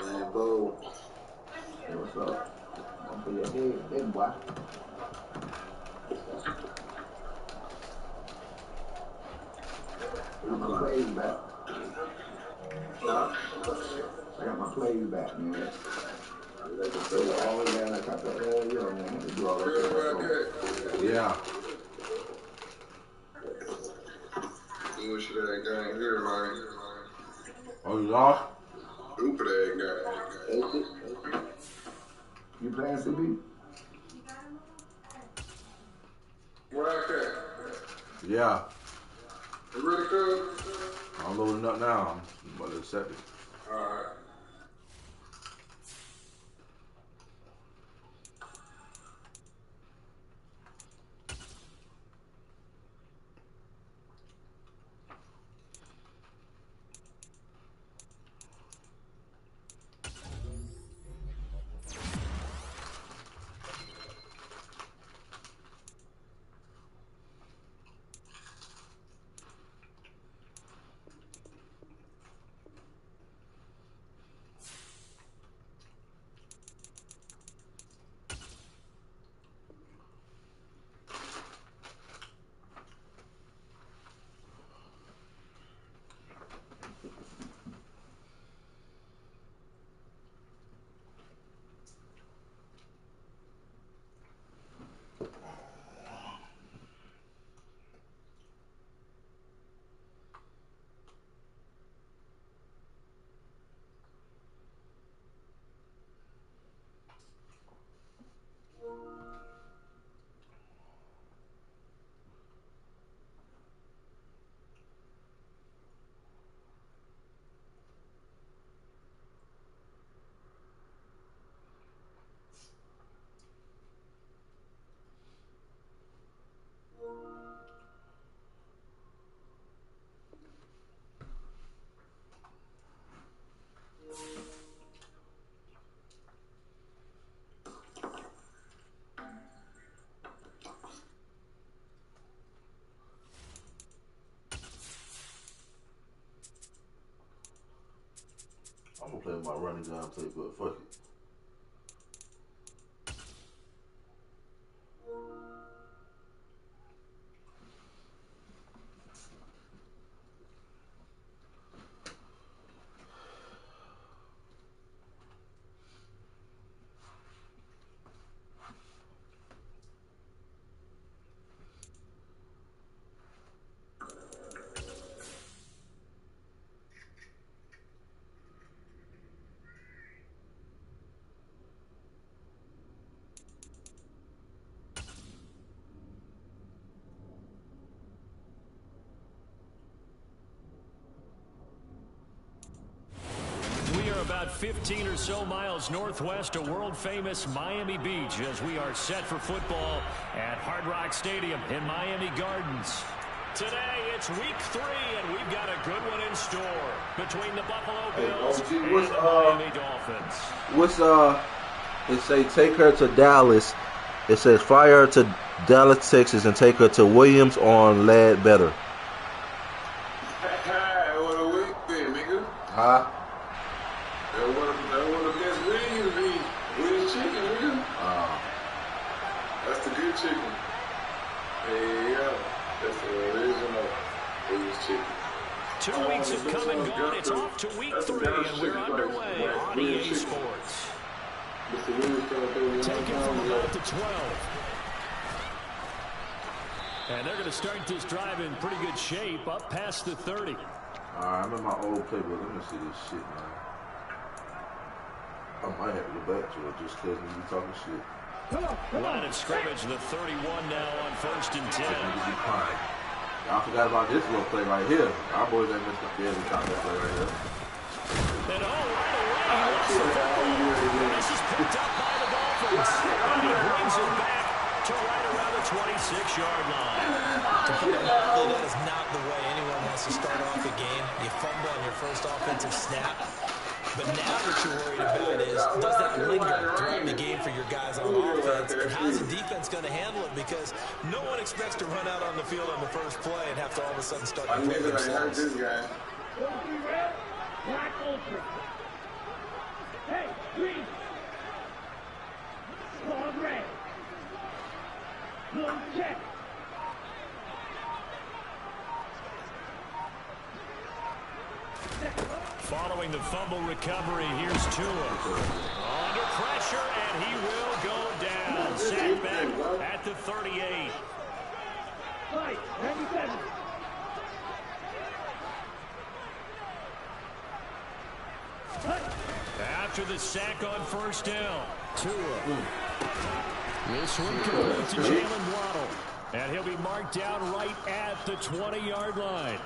Rambo. Hey, what's up? I'm for your head, big boy. I got my plays back. I got my plays back, man. Like I said, all the way down, I got the hell yeah, man. I had to do all that shit. Yeah. You wish that game here, man. Oh, you lost? Stupid ass game. You playing CB? Where I at? Yeah. You ready, cuz? I'm loading up now. I'm about to accept it. Alright. I'm gonna play with my running gun play, but fuck it. about 15 or so miles northwest of world-famous Miami Beach as we are set for football at Hard Rock Stadium in Miami Gardens. Today, it's week 3, and we've got a good one in store between the Buffalo Bills and the Miami Dolphins. It say take her to Dallas. It says fire her to Dallas, Texas, and take her to Williams on Ledbetter. What a week then, nigga. Huh? That one of the best wings be Williams chicken, nigga. That's the good chicken. Yeah, that's the original Williams chicken. 2 weeks have come and gone. It's off to week 3, and we're underway on EA Sports. Taken from about the 12. And they're going to start this drive in pretty good shape, up past the 30. I'm in my old playbook. Let me see this shit, man. I might have to go back to it just because we be talking shit. Line of scrimmage, the 31 now on 1st and 10. Y'all forgot about this little play right here. Our boys ain't missed a field. We caught that play right here. And right away, he lost the football. This is picked up by the Dolphins. And he brings it back to right around the 26-yard line. That is not the way anyone wants to start off a game. You fumble on your first offensive snap. But now what you're worried about is, does that linger throughout the game for your guys on offense? And how's the defense going to handle it? Because no one expects to run out on the field on the first play and have to all of a sudden start to play themselves. Hey, green. Long red. Long check. Following the fumble recovery, here's Tua. Under pressure, and he will go down. Sacked back at the 38. Right, 97. After the sack on 1st down, Tua. This one complete to Jalen Waddle. And he'll be marked down right at the 20-yard line.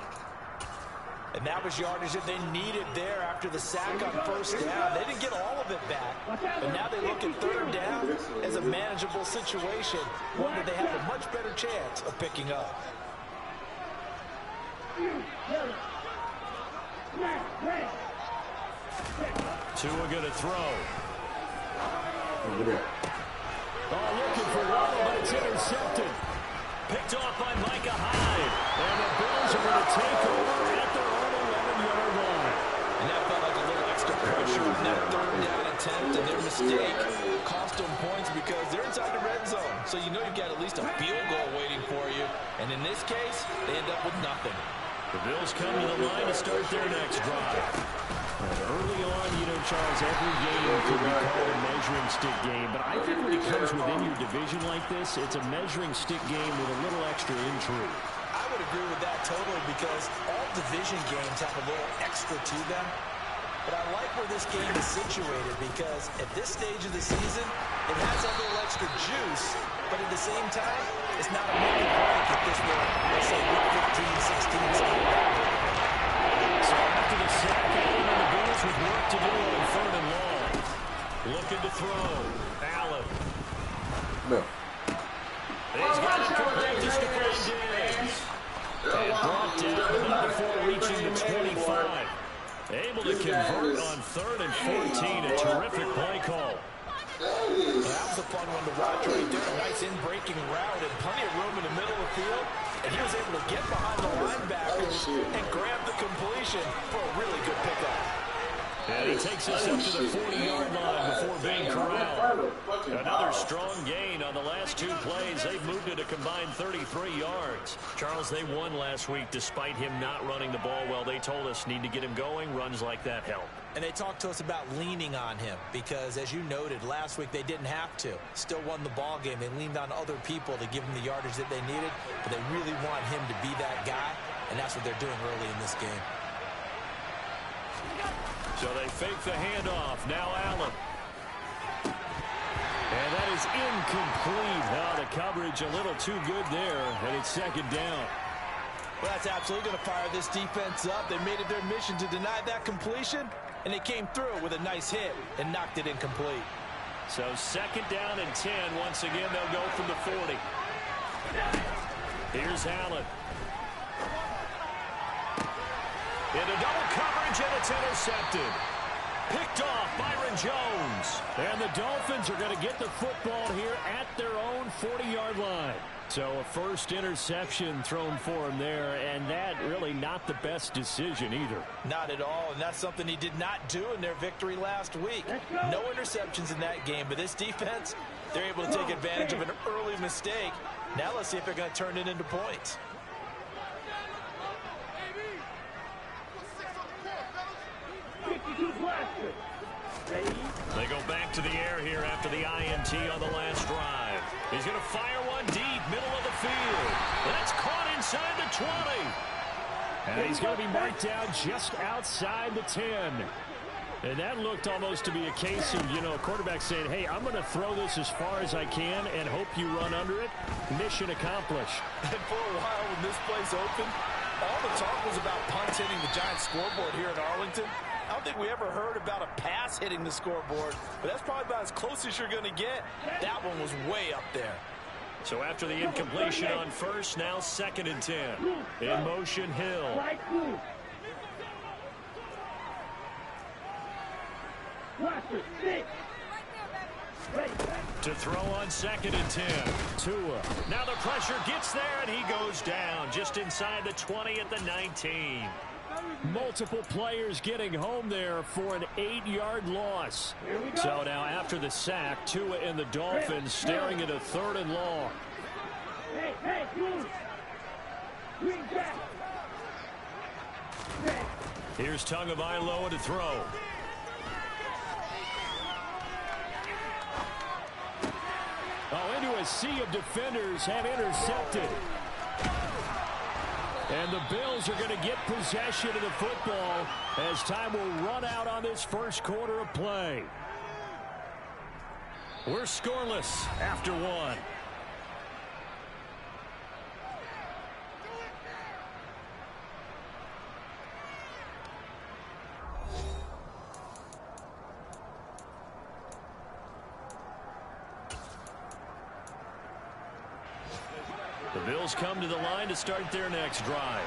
And that was yardage that they needed there after the sack on 1st down. They didn't get all of it back, but now they look at 3rd down as a manageable situation, one that they have a much better chance of picking up. Tua going to throw. Over there. Oh, looking for Waddle, but it's intercepted. Picked off by Micah Hyde. And the Bills are going to take over at their own 11-yard line. And that felt like a little extra pressure on that 3rd down attempt, and their mistake cost them points because they're inside the red zone. So you know you've got at least a field goal waiting for you. And in this case, they end up with nothing. The Bills come to the line to start their next drive. Early on, you know, Charles, every game could be called a measuring stick game, but I think when it comes within your division like this, it's a measuring stick game with a little extra intrigue. I would agree with that totally because all division games have a little extra to them. But I like where this game is situated because at this stage of the season, it has a little extra juice, but at the same time, it's not a make or break if this were, let's say, week 15, 16, something like that. So after the sack, Allen and the Bills with work to do on 3rd and long. Looking to throw. Allen. No. He's got it complete to Stephon Diggs. And brought down not before reaching the 25. Able to convert on 3rd and 14. A terrific play call. Well, that was a fun one to watch right there. A nice in-breaking route and plenty of room in the middle of the field. And he was able to get behind the linebackers and grab the completion for a really good pickup. And he takes us up to the 40-yard line before being corralled. Another strong gain on the last 2 plays. They've moved it a combined 33 yards. Charles, they won last week despite him not running the ball well. They told us need to get him going. Runs like that help. And they talked to us about leaning on him because, as you noted, last week they didn't have to. Still won the ball game. They leaned on other people to give them the yardage that they needed, but they really want him to be that guy, and that's what they're doing early in this game. So they fake the handoff. Now Allen. And that is incomplete. Now the coverage a little too good there, and it's 2nd down. Well, that's absolutely going to fire this defense up. They made it their mission to deny that completion, and they came through with a nice hit and knocked it incomplete. So 2nd down and 10. Once again, they'll go from the 40. Here's Allen. Into double coverage, and it's intercepted. Picked off Byron Jones. And the Dolphins are going to get the football here at their own 40-yard line. So a first interception thrown for him there, and that really not the best decision either. Not at all, and that's something he did not do in their victory last week. No interceptions in that game, but this defense, they're able to take advantage of an early mistake. Now let's see if they're going to turn it into points. They go back to the air here after the INT on the last drive. He's going to fire one deep, middle of the field. And it's caught inside the 20. And he's going to be marked down just outside the 10. And that looked almost to be a case of, a quarterback saying, hey, I'm going to throw this as far as I can and hope you run under it. Mission accomplished. And for a while when this place opened, all the talk was about punts hitting the Giants scoreboard here in Arlington. I don't think we ever heard about a pass hitting the scoreboard, but that's probably about as close as you're going to get. That one was way up there. So after the incompletion on first, now 2nd and 10. In motion, Hill. To throw on 2nd and 10. Tua. Now the pressure gets there, and he goes down just inside the 20 at the 19. Multiple players getting home there for an 8-yard loss. So now after the sack, Tua and the Dolphins staring at a 3rd and long. Here's Tagovailoa to throw. Oh, into a sea of defenders and intercepted. And the Bills are going to get possession of the football as time will run out on this first quarter of play. We're scoreless after 1. The Bills come to the line to start their next drive.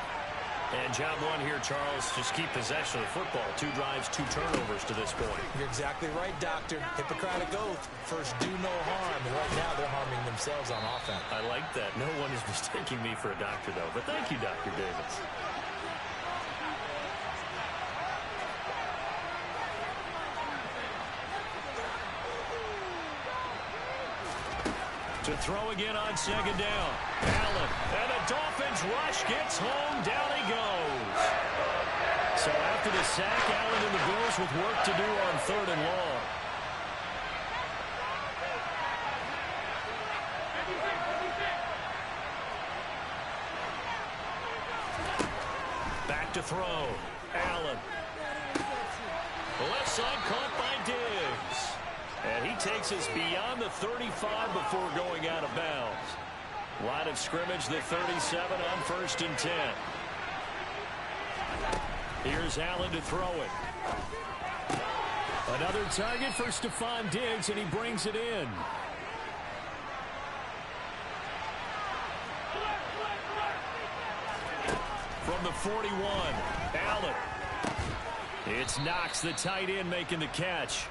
And job one here, Charles, just keep possession of the football. 2 drives, 2 turnovers to this point. You're exactly right, Doctor. Hippocratic oath. First, do no harm. And right now, they're harming themselves on offense. I like that. No one is mistaking me for a doctor, though. But thank you, Dr. Davis. To throw again on 2nd down. Allen. And the Dolphins rush gets home. Down he goes. So after the sack, Allen and the Bills with work to do on 3rd and long. Back to throw. Allen. Left side caught by Diggs. And he takes us beyond the 35 before going out of bounds. Line of scrimmage, the 37 on 1st and 10. Here's Allen to throw it. Another target for Stephon Diggs, and he brings it in. From the 41, Allen. It's Knox, the tight end, making the catch.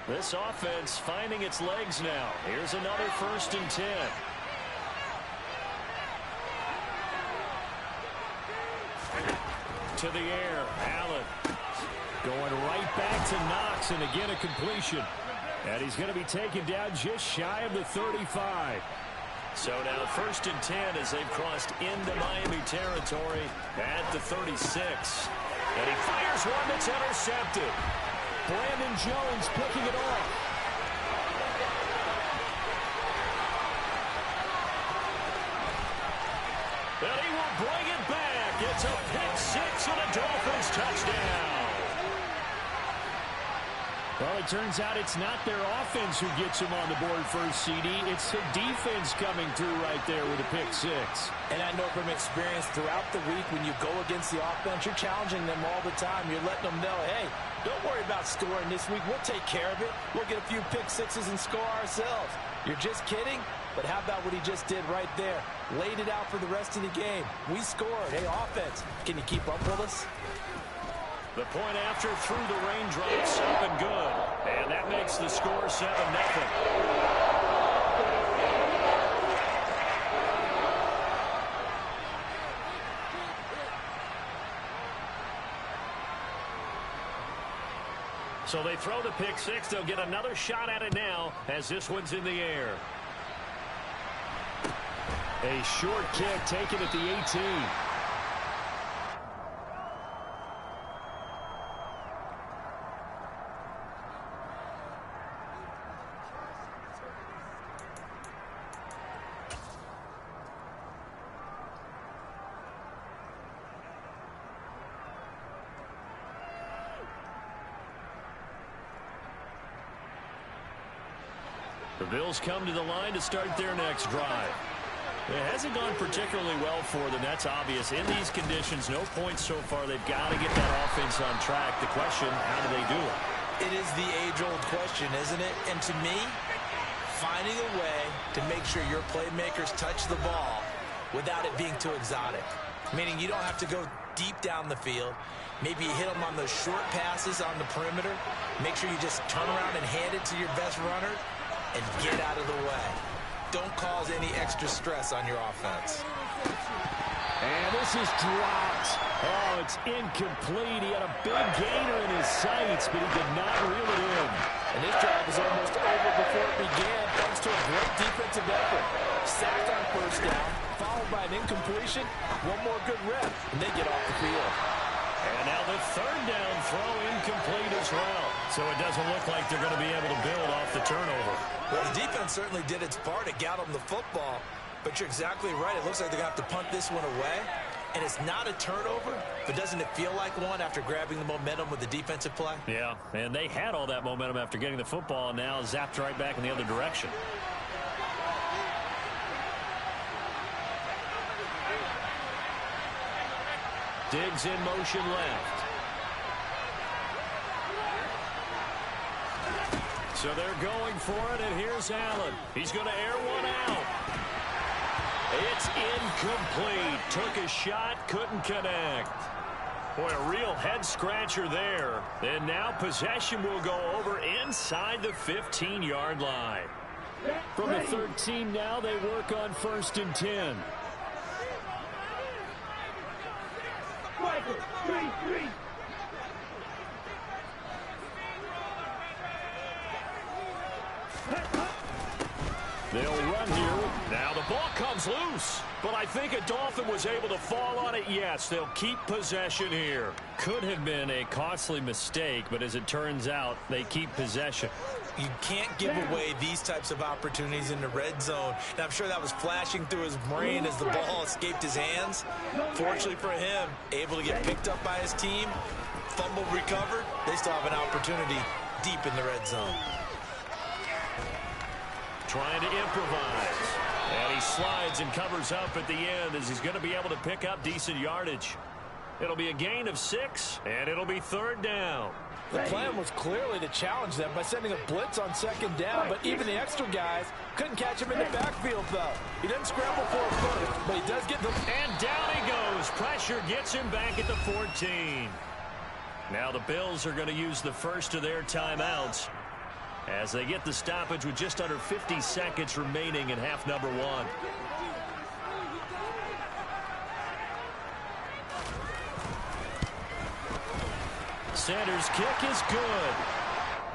This offense finding its legs now. Here's another 1st and 10. To the air, Allen. Going right back to Knox, and again a completion. And he's going to be taken down just shy of the 35. So now 1st and 10 as they've crossed into Miami territory at the 36. And he fires one that's intercepted. Brandon Jones picking it off. And he will bring it back. It's a pick 6 and a Dolphins touchdown. Well, it turns out it's not their offense who gets them on the board first, CD. It's the defense coming through right there with a pick six. And I know from experience throughout the week when you go against the offense, you're challenging them all the time. You're letting them know, hey, don't worry about scoring this week. We'll take care of it. We'll get a few pick sixes and score ourselves. You're just kidding? But how about what he just did right there? Laid it out for the rest of the game. We scored. Hey, offense, can you keep up with us? The point after through the raindrops, up and good. And that makes the score 7-0. So they throw the pick six. They'll get another shot at it now as this one's in the air. A short kick taken at the 18. The Bills come to the line to start their next drive. It hasn't gone particularly well for them. That's obvious. In these conditions, no points so far. They've got to get that offense on track. The question, how do they do it? It is the age-old question, isn't it? And to me, finding a way to make sure your playmakers touch the ball without it being too exotic. Meaning you don't have to go deep down the field. Maybe you hit them on those short passes on the perimeter. Make sure you just turn around and hand it to your best runner and get out of the way. Don't cause any extra stress on your offense. And this is dropped. Oh, it's incomplete. He had a big gainer in his sights, but he did not reel it in. And this drive was almost over before it began, thanks to a great defensive effort. Sacked on first down, followed by an incompletion. One more good rep, and they get off the field. And now the third down throw incomplete as well. So it doesn't look like they're going to be able to build off the turnover. Well, the defense certainly did its part to get them the football. But you're exactly right. It looks like they're going to have to punt this one away. And it's not a turnover, but doesn't it feel like one after grabbing the momentum with the defensive play? Yeah, and they had all that momentum after getting the football, and now zapped right back in the other direction. Diggs in motion left. So they're going for it, and here's Allen. He's going to air one out. It's incomplete. Took a shot, couldn't connect. Boy, a real head-scratcher there. And now possession will go over inside the 15-yard line. From the 13 now, they work on 1st and 10. Michael, 3-3. They'll run here. Now the ball comes loose. But I think a Dolphin was able to fall on it. Yes, they'll keep possession here. Could have been a costly mistake, but as it turns out, they keep possession. You can't give away these types of opportunities in the red zone. And I'm sure that was flashing through his brain as the ball escaped his hands. Fortunately for him, able to get picked up by his team, fumble recovered. They still have an opportunity deep in the red zone. Trying to improvise. And he slides and covers up at the end as he's going to be able to pick up decent yardage. It'll be a gain of 6, and it'll be 3rd down. The plan was clearly to challenge them by sending a blitz on 2nd down, but even the extra guys couldn't catch him in the backfield, though. He doesn't scramble for a footer, but he does get the... And down he goes. Pressure gets him back at the 14. Now the Bills are going to use the first of their timeouts as they get the stoppage with just under 50 seconds remaining in half number 1. Sanders' kick is good.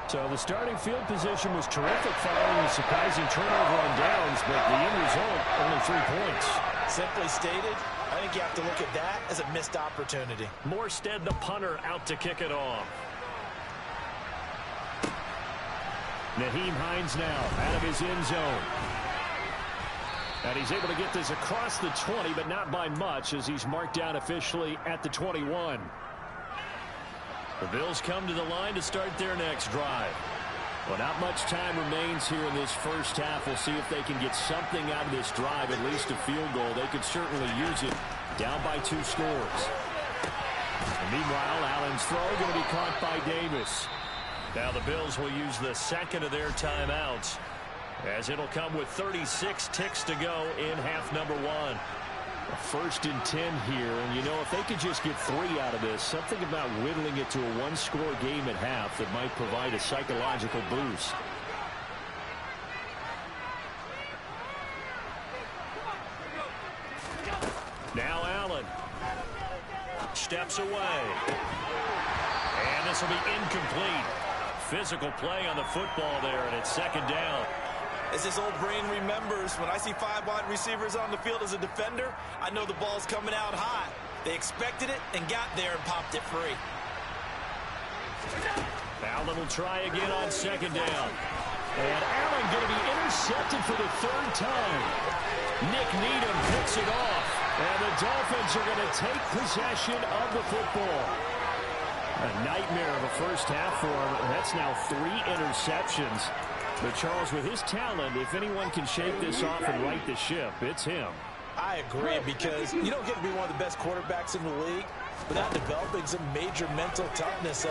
So the starting field position was terrific following a surprising turnover on downs, but the end result, only 3 points. Simply stated, I think you have to look at that as a missed opportunity. Morstead, the punter, out to kick it off. Nyheim Hines now out of his end zone. And he's able to get this across the 20, but not by much as he's marked down officially at the 21. The Bills come to the line to start their next drive. Well, not much time remains here in this first half. We'll see if they can get something out of this drive, at least a field goal. They could certainly use it, down by 2 scores. And meanwhile, Allen's throw going to be caught by Davis. Now the Bills will use the second of their timeouts, as it'll come with 36 ticks to go in half number 1. A 1st and 10 here, and you know, if they could just get 3 out of this, something about whittling it to a 1-score game at half that might provide a psychological boost. Now Allen steps away, and this will be incomplete. Physical play on the football there, and it's 2nd down. As his old brain remembers, when I see 5 wide receivers on the field as a defender, I know the ball's coming out hot. They expected it and got there and popped it free. Allen will try again on 2nd down. And Allen going to be intercepted for the 3rd time. Nick Needham picks it off. And the Dolphins are going to take possession of the football. A nightmare of a first half for him. That's now 3 interceptions. But Charles, with his talent, if anyone can shake this off and right the ship, it's him. I agree, because you don't get to be one of the best quarterbacks in the league without developing some major mental toughness. So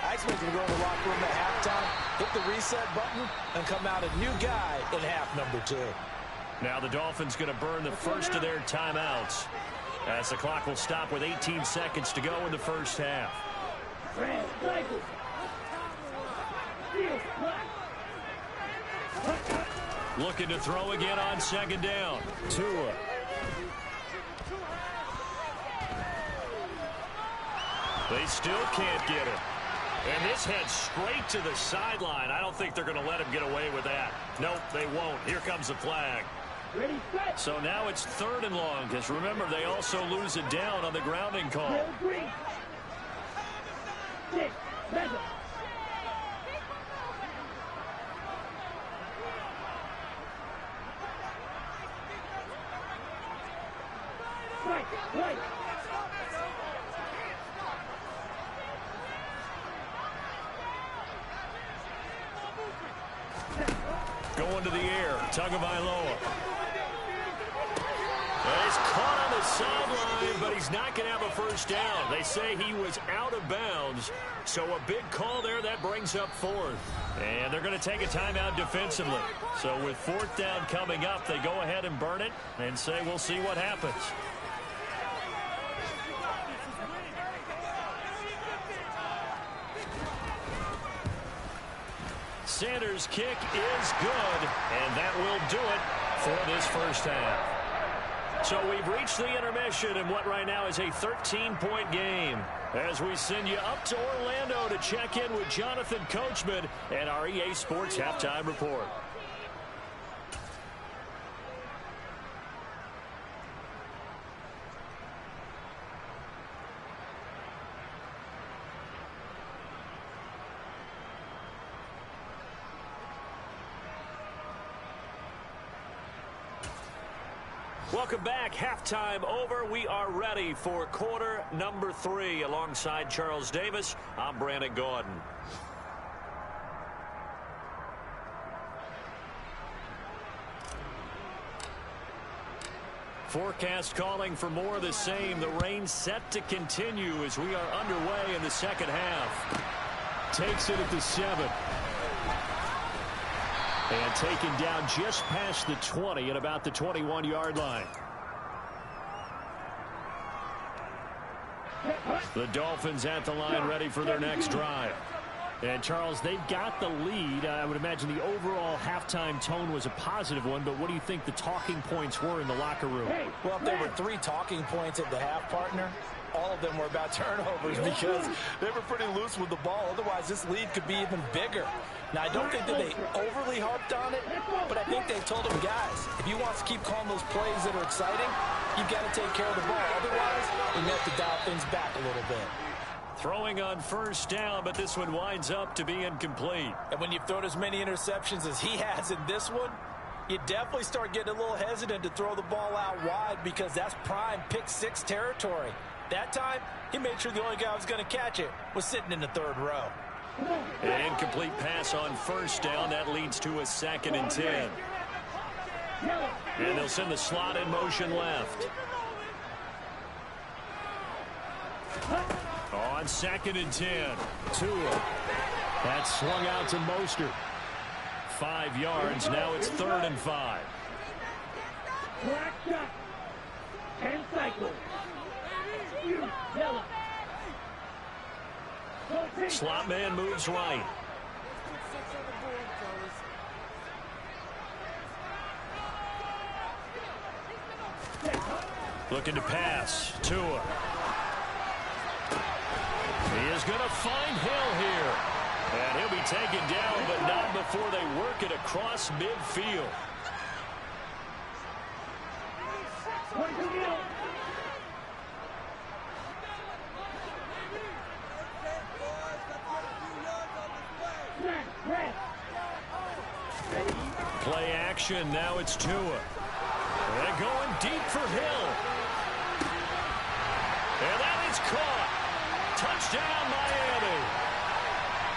I expect him to go in the locker room at halftime, hit the reset button, and come out a new guy in half number 2. Now the Dolphins going to burn the first of their timeouts, as the clock will stop with 18 seconds to go in the first half. Looking to throw again on 2nd down. Tua. They still can't get it. And this heads straight to the sideline. I don't think they're going to let him get away with that. Nope, they won't. Here comes the flag. So now it's 3rd and long, because remember, they also lose it down on the grounding call. Going to the air, Tagovailoa. He's caught on the sideline, but he's not going to have a first down. They say he was out of bounds, so a big call there that brings up 4th. And they're going to take a timeout defensively. So with 4th down coming up, they go ahead and burn it and say we'll see what happens. Sanders' kick is good, and that will do it for this first half. So we've reached the intermission in what right now is a 13-point game, as we send you up to Orlando to check in with Jonathan Coachman and our EA Sports Halftime Report. Welcome back. Halftime over. We are ready for quarter number 3. Alongside Charles Davis, I'm Brandon Gordon. Forecast calling for more of the same. The rain set to continue as we are underway in the second half. Takes it at the 7. And taken down just past the 20 at about the 21-yard line. The Dolphins at the line ready for their next drive. And, Charles, they've got the lead. I would imagine the overall halftime tone was a positive one, but what do you think the talking points were in the locker room? Well, if there were 3 talking points at the half, partner, all of them were about turnovers because they were pretty loose with the ball. Otherwise, this lead could be even bigger. Now, I don't think that they overly harped on it, but I think they told them, guys, if you want to keep calling those plays that are exciting, you've got to take care of the ball. Otherwise, you have to dial things back a little bit. Throwing on first down, but this one winds up to be incomplete. And when you've thrown as many interceptions as he has in this one, you definitely start getting a little hesitant to throw the ball out wide because that's prime pick 6 territory. That time, he made sure the only guy who was going to catch it was sitting in the third row. An incomplete pass on first down. That leads to a 2nd and 10. And they'll send the slot in motion left. On 2nd and 10. Tua. That's swung out to Mostert. 5 yards. Now it's 3rd and 5. Black shot. 10 cycles. Yellow. Slot man moves right. Looking to pass. Tua. He is going to find Hill here. And he'll be taken down, but not before they work it across midfield. Play action. Now it's Tua. They're going deep for Hill. And that is caught. Touchdown, Miami.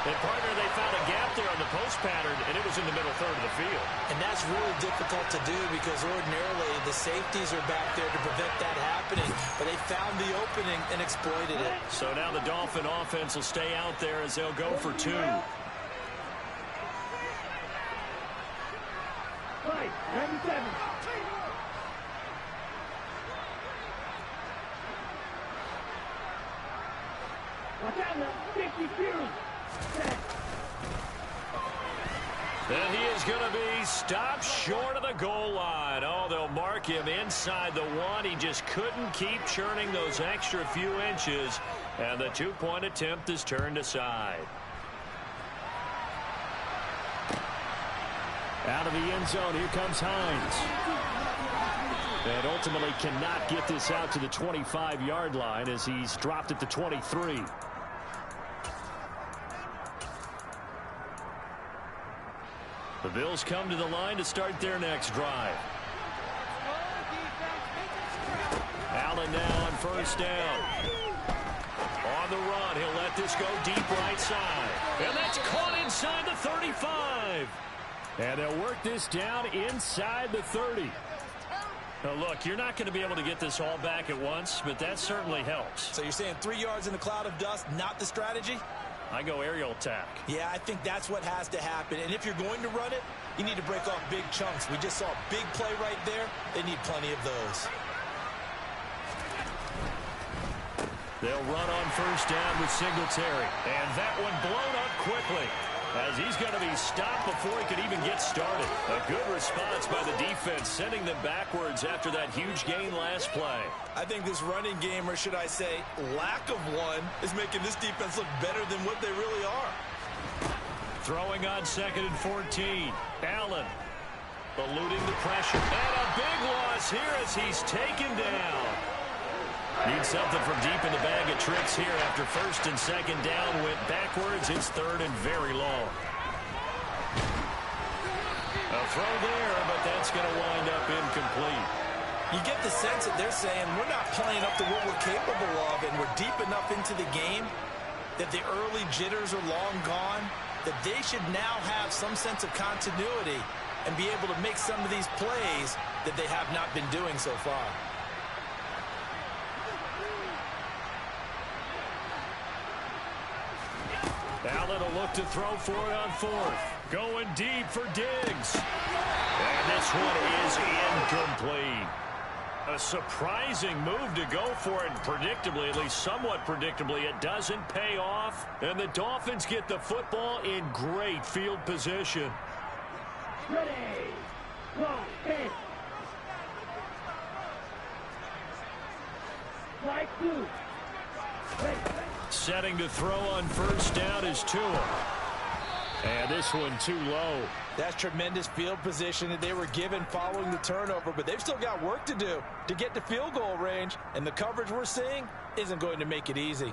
And, partner, they found a gap there on the post pattern, and it was in the middle third of the field. And that's really difficult to do because ordinarily the safeties are back there to prevent that happening. But they found the opening and exploited it. So now the Dolphin offense will stay out there as they'll go for 2. 97. Watch out now. 52. And he is going to be stopped short of the goal line. Oh, they'll mark him inside the 1. He just couldn't keep churning those extra few inches. And the 2-point attempt is turned aside. Out of the end zone, here comes Hines. And ultimately cannot get this out to the 25-yard line as he's dropped at the 23. The Bills come to the line to start their next drive. Allen now on first down. On the run, he'll let this go deep right side. And that's caught inside the 35. And they'll work this down inside the 30. Now, look, you're not going to be able to get this all back at once, but that certainly helps. So you're saying 3 yards in a cloud of dust, not the strategy? I go aerial attack. Yeah, I think that's what has to happen. And if you're going to run it, you need to break off big chunks. We just saw a big play right there. They need plenty of those. They'll run on first down with Singletary. And that one blown up quickly, as he's going to be stopped before he could even get started. A good response by the defense, sending them backwards after that huge gain last play. I think this running game, or should I say lack of one, is making this defense look better than what they really are. Throwing on 2nd and 14. Allen eluding the pressure. And a big loss here as he's taken down. Needs something from deep in the bag of tricks here after 1st and 2nd down went backwards. It's 3rd and very long. A throw there, but that's going to wind up incomplete. You get the sense that they're saying we're not playing up to what we're capable of, and we're deep enough into the game that the early jitters are long gone, that they should now have some sense of continuity and be able to make some of these plays that they have not been doing so far. Allen will look to throw for it on 4th. Going deep for Diggs. And this one is incomplete. A surprising move to go for it, and predictably, at least somewhat predictably, it doesn't pay off. And the Dolphins get the football in great field position. Ready. Go. Hit. Like 2. Setting to throw on first down is Tua. And this one too low. That's tremendous field position that they were given following the turnover, but they've still got work to do to get to field goal range, and the coverage we're seeing isn't going to make it easy.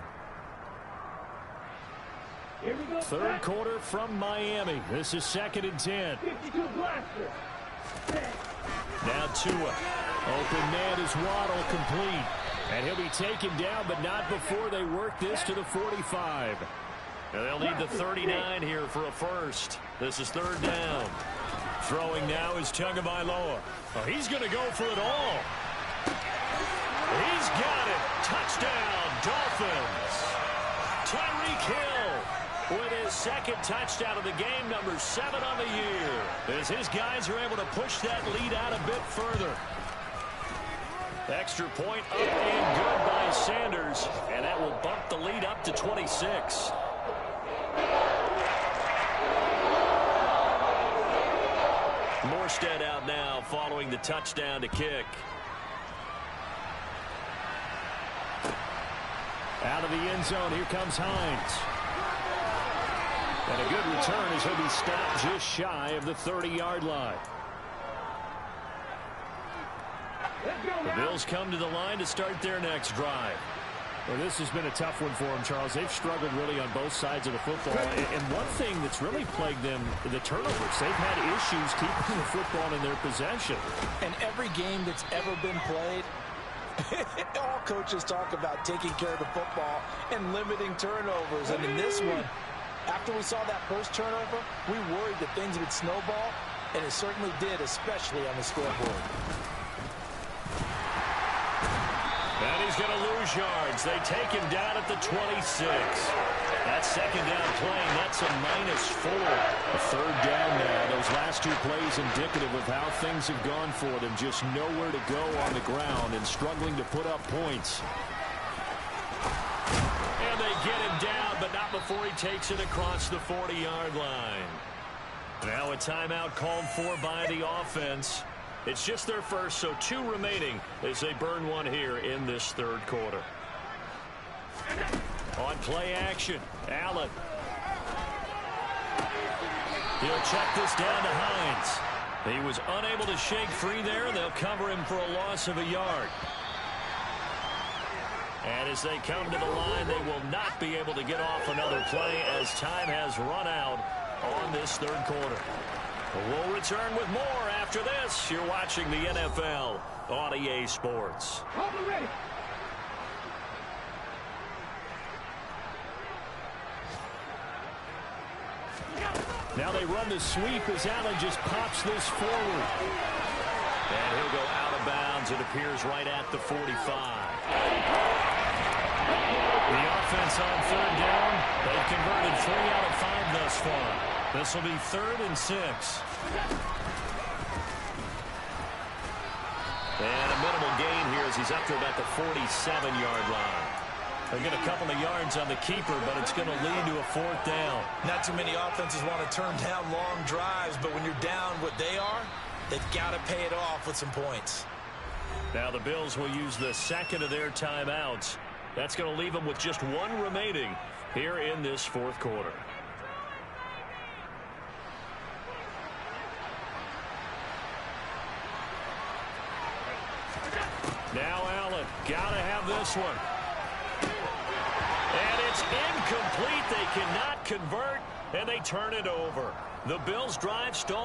Here we go. 3rd quarter from Miami. This is 2nd and 10. 52 blaster. Now Tua. Open man is Waddle, complete. And he'll be taken down, but not before they work this to the 45. And they'll need the 39 here for a first. This is third down. Throwing now is Tagovailoa. Oh, he's going to go for it all. He's got it. Touchdown, Dolphins. Tyreek Hill with his second touchdown of the game, number 7 on the year, as his guys are able to push that lead out a bit further. Extra point up and good by Sanders, and that will bump the lead up to 26. Morstead out now following the touchdown to kick. Out of the end zone, here comes Hines. And a good return as he'll be stopped just shy of the 30-yard line. The Bills come to the line to start their next drive. Well, this has been a tough one for them, Charles. They've struggled really on both sides of the football. And one thing that's really plagued them, the turnovers. They've had issues keeping the football in their possession. And every game that's ever been played, all coaches talk about taking care of the football and limiting turnovers. And in this one, after we saw that first turnover, we worried that things would snowball, and it certainly did, especially on the scoreboard. And he's going to lose yards. They take him down at the 26. That second down play, that's a -4. A third down now. Those last two plays indicative of how things have gone for them. Just nowhere to go on the ground and struggling to put up points. And they get him down, but not before he takes it across the 40-yard line. Now a timeout called for by the offense. It's just their first, so 2 remaining as they burn one here in this third quarter. On play action, Allen. He'll check this down to Hines. He was unable to shake free there. They'll cover him for a loss of a yard. And as they come to the line, they will not be able to get off another play as time has run out on this third quarter. We'll return with more after this. You're watching the NFL on EA Sports. Now they run the sweep as Allen just pops this forward. And he'll go out of bounds. It appears right at the 45. The offense on third down. They've converted 3 out of 5 thus far. This will be 3rd and 6. And a minimal gain here as he's up to about the 47-yard line. They'll get a couple of yards on the keeper, but it's going to lead to a 4th down. Not too many offenses want to turn down long drives, but when you're down what they are, they've got to pay it off with some points. Now the Bills will use the second of their timeouts. That's going to leave them with just 1 remaining here in this 4th quarter. Now Allen, gotta have this one. And it's incomplete. They cannot convert, and they turn it over. The Bills' drive stalled.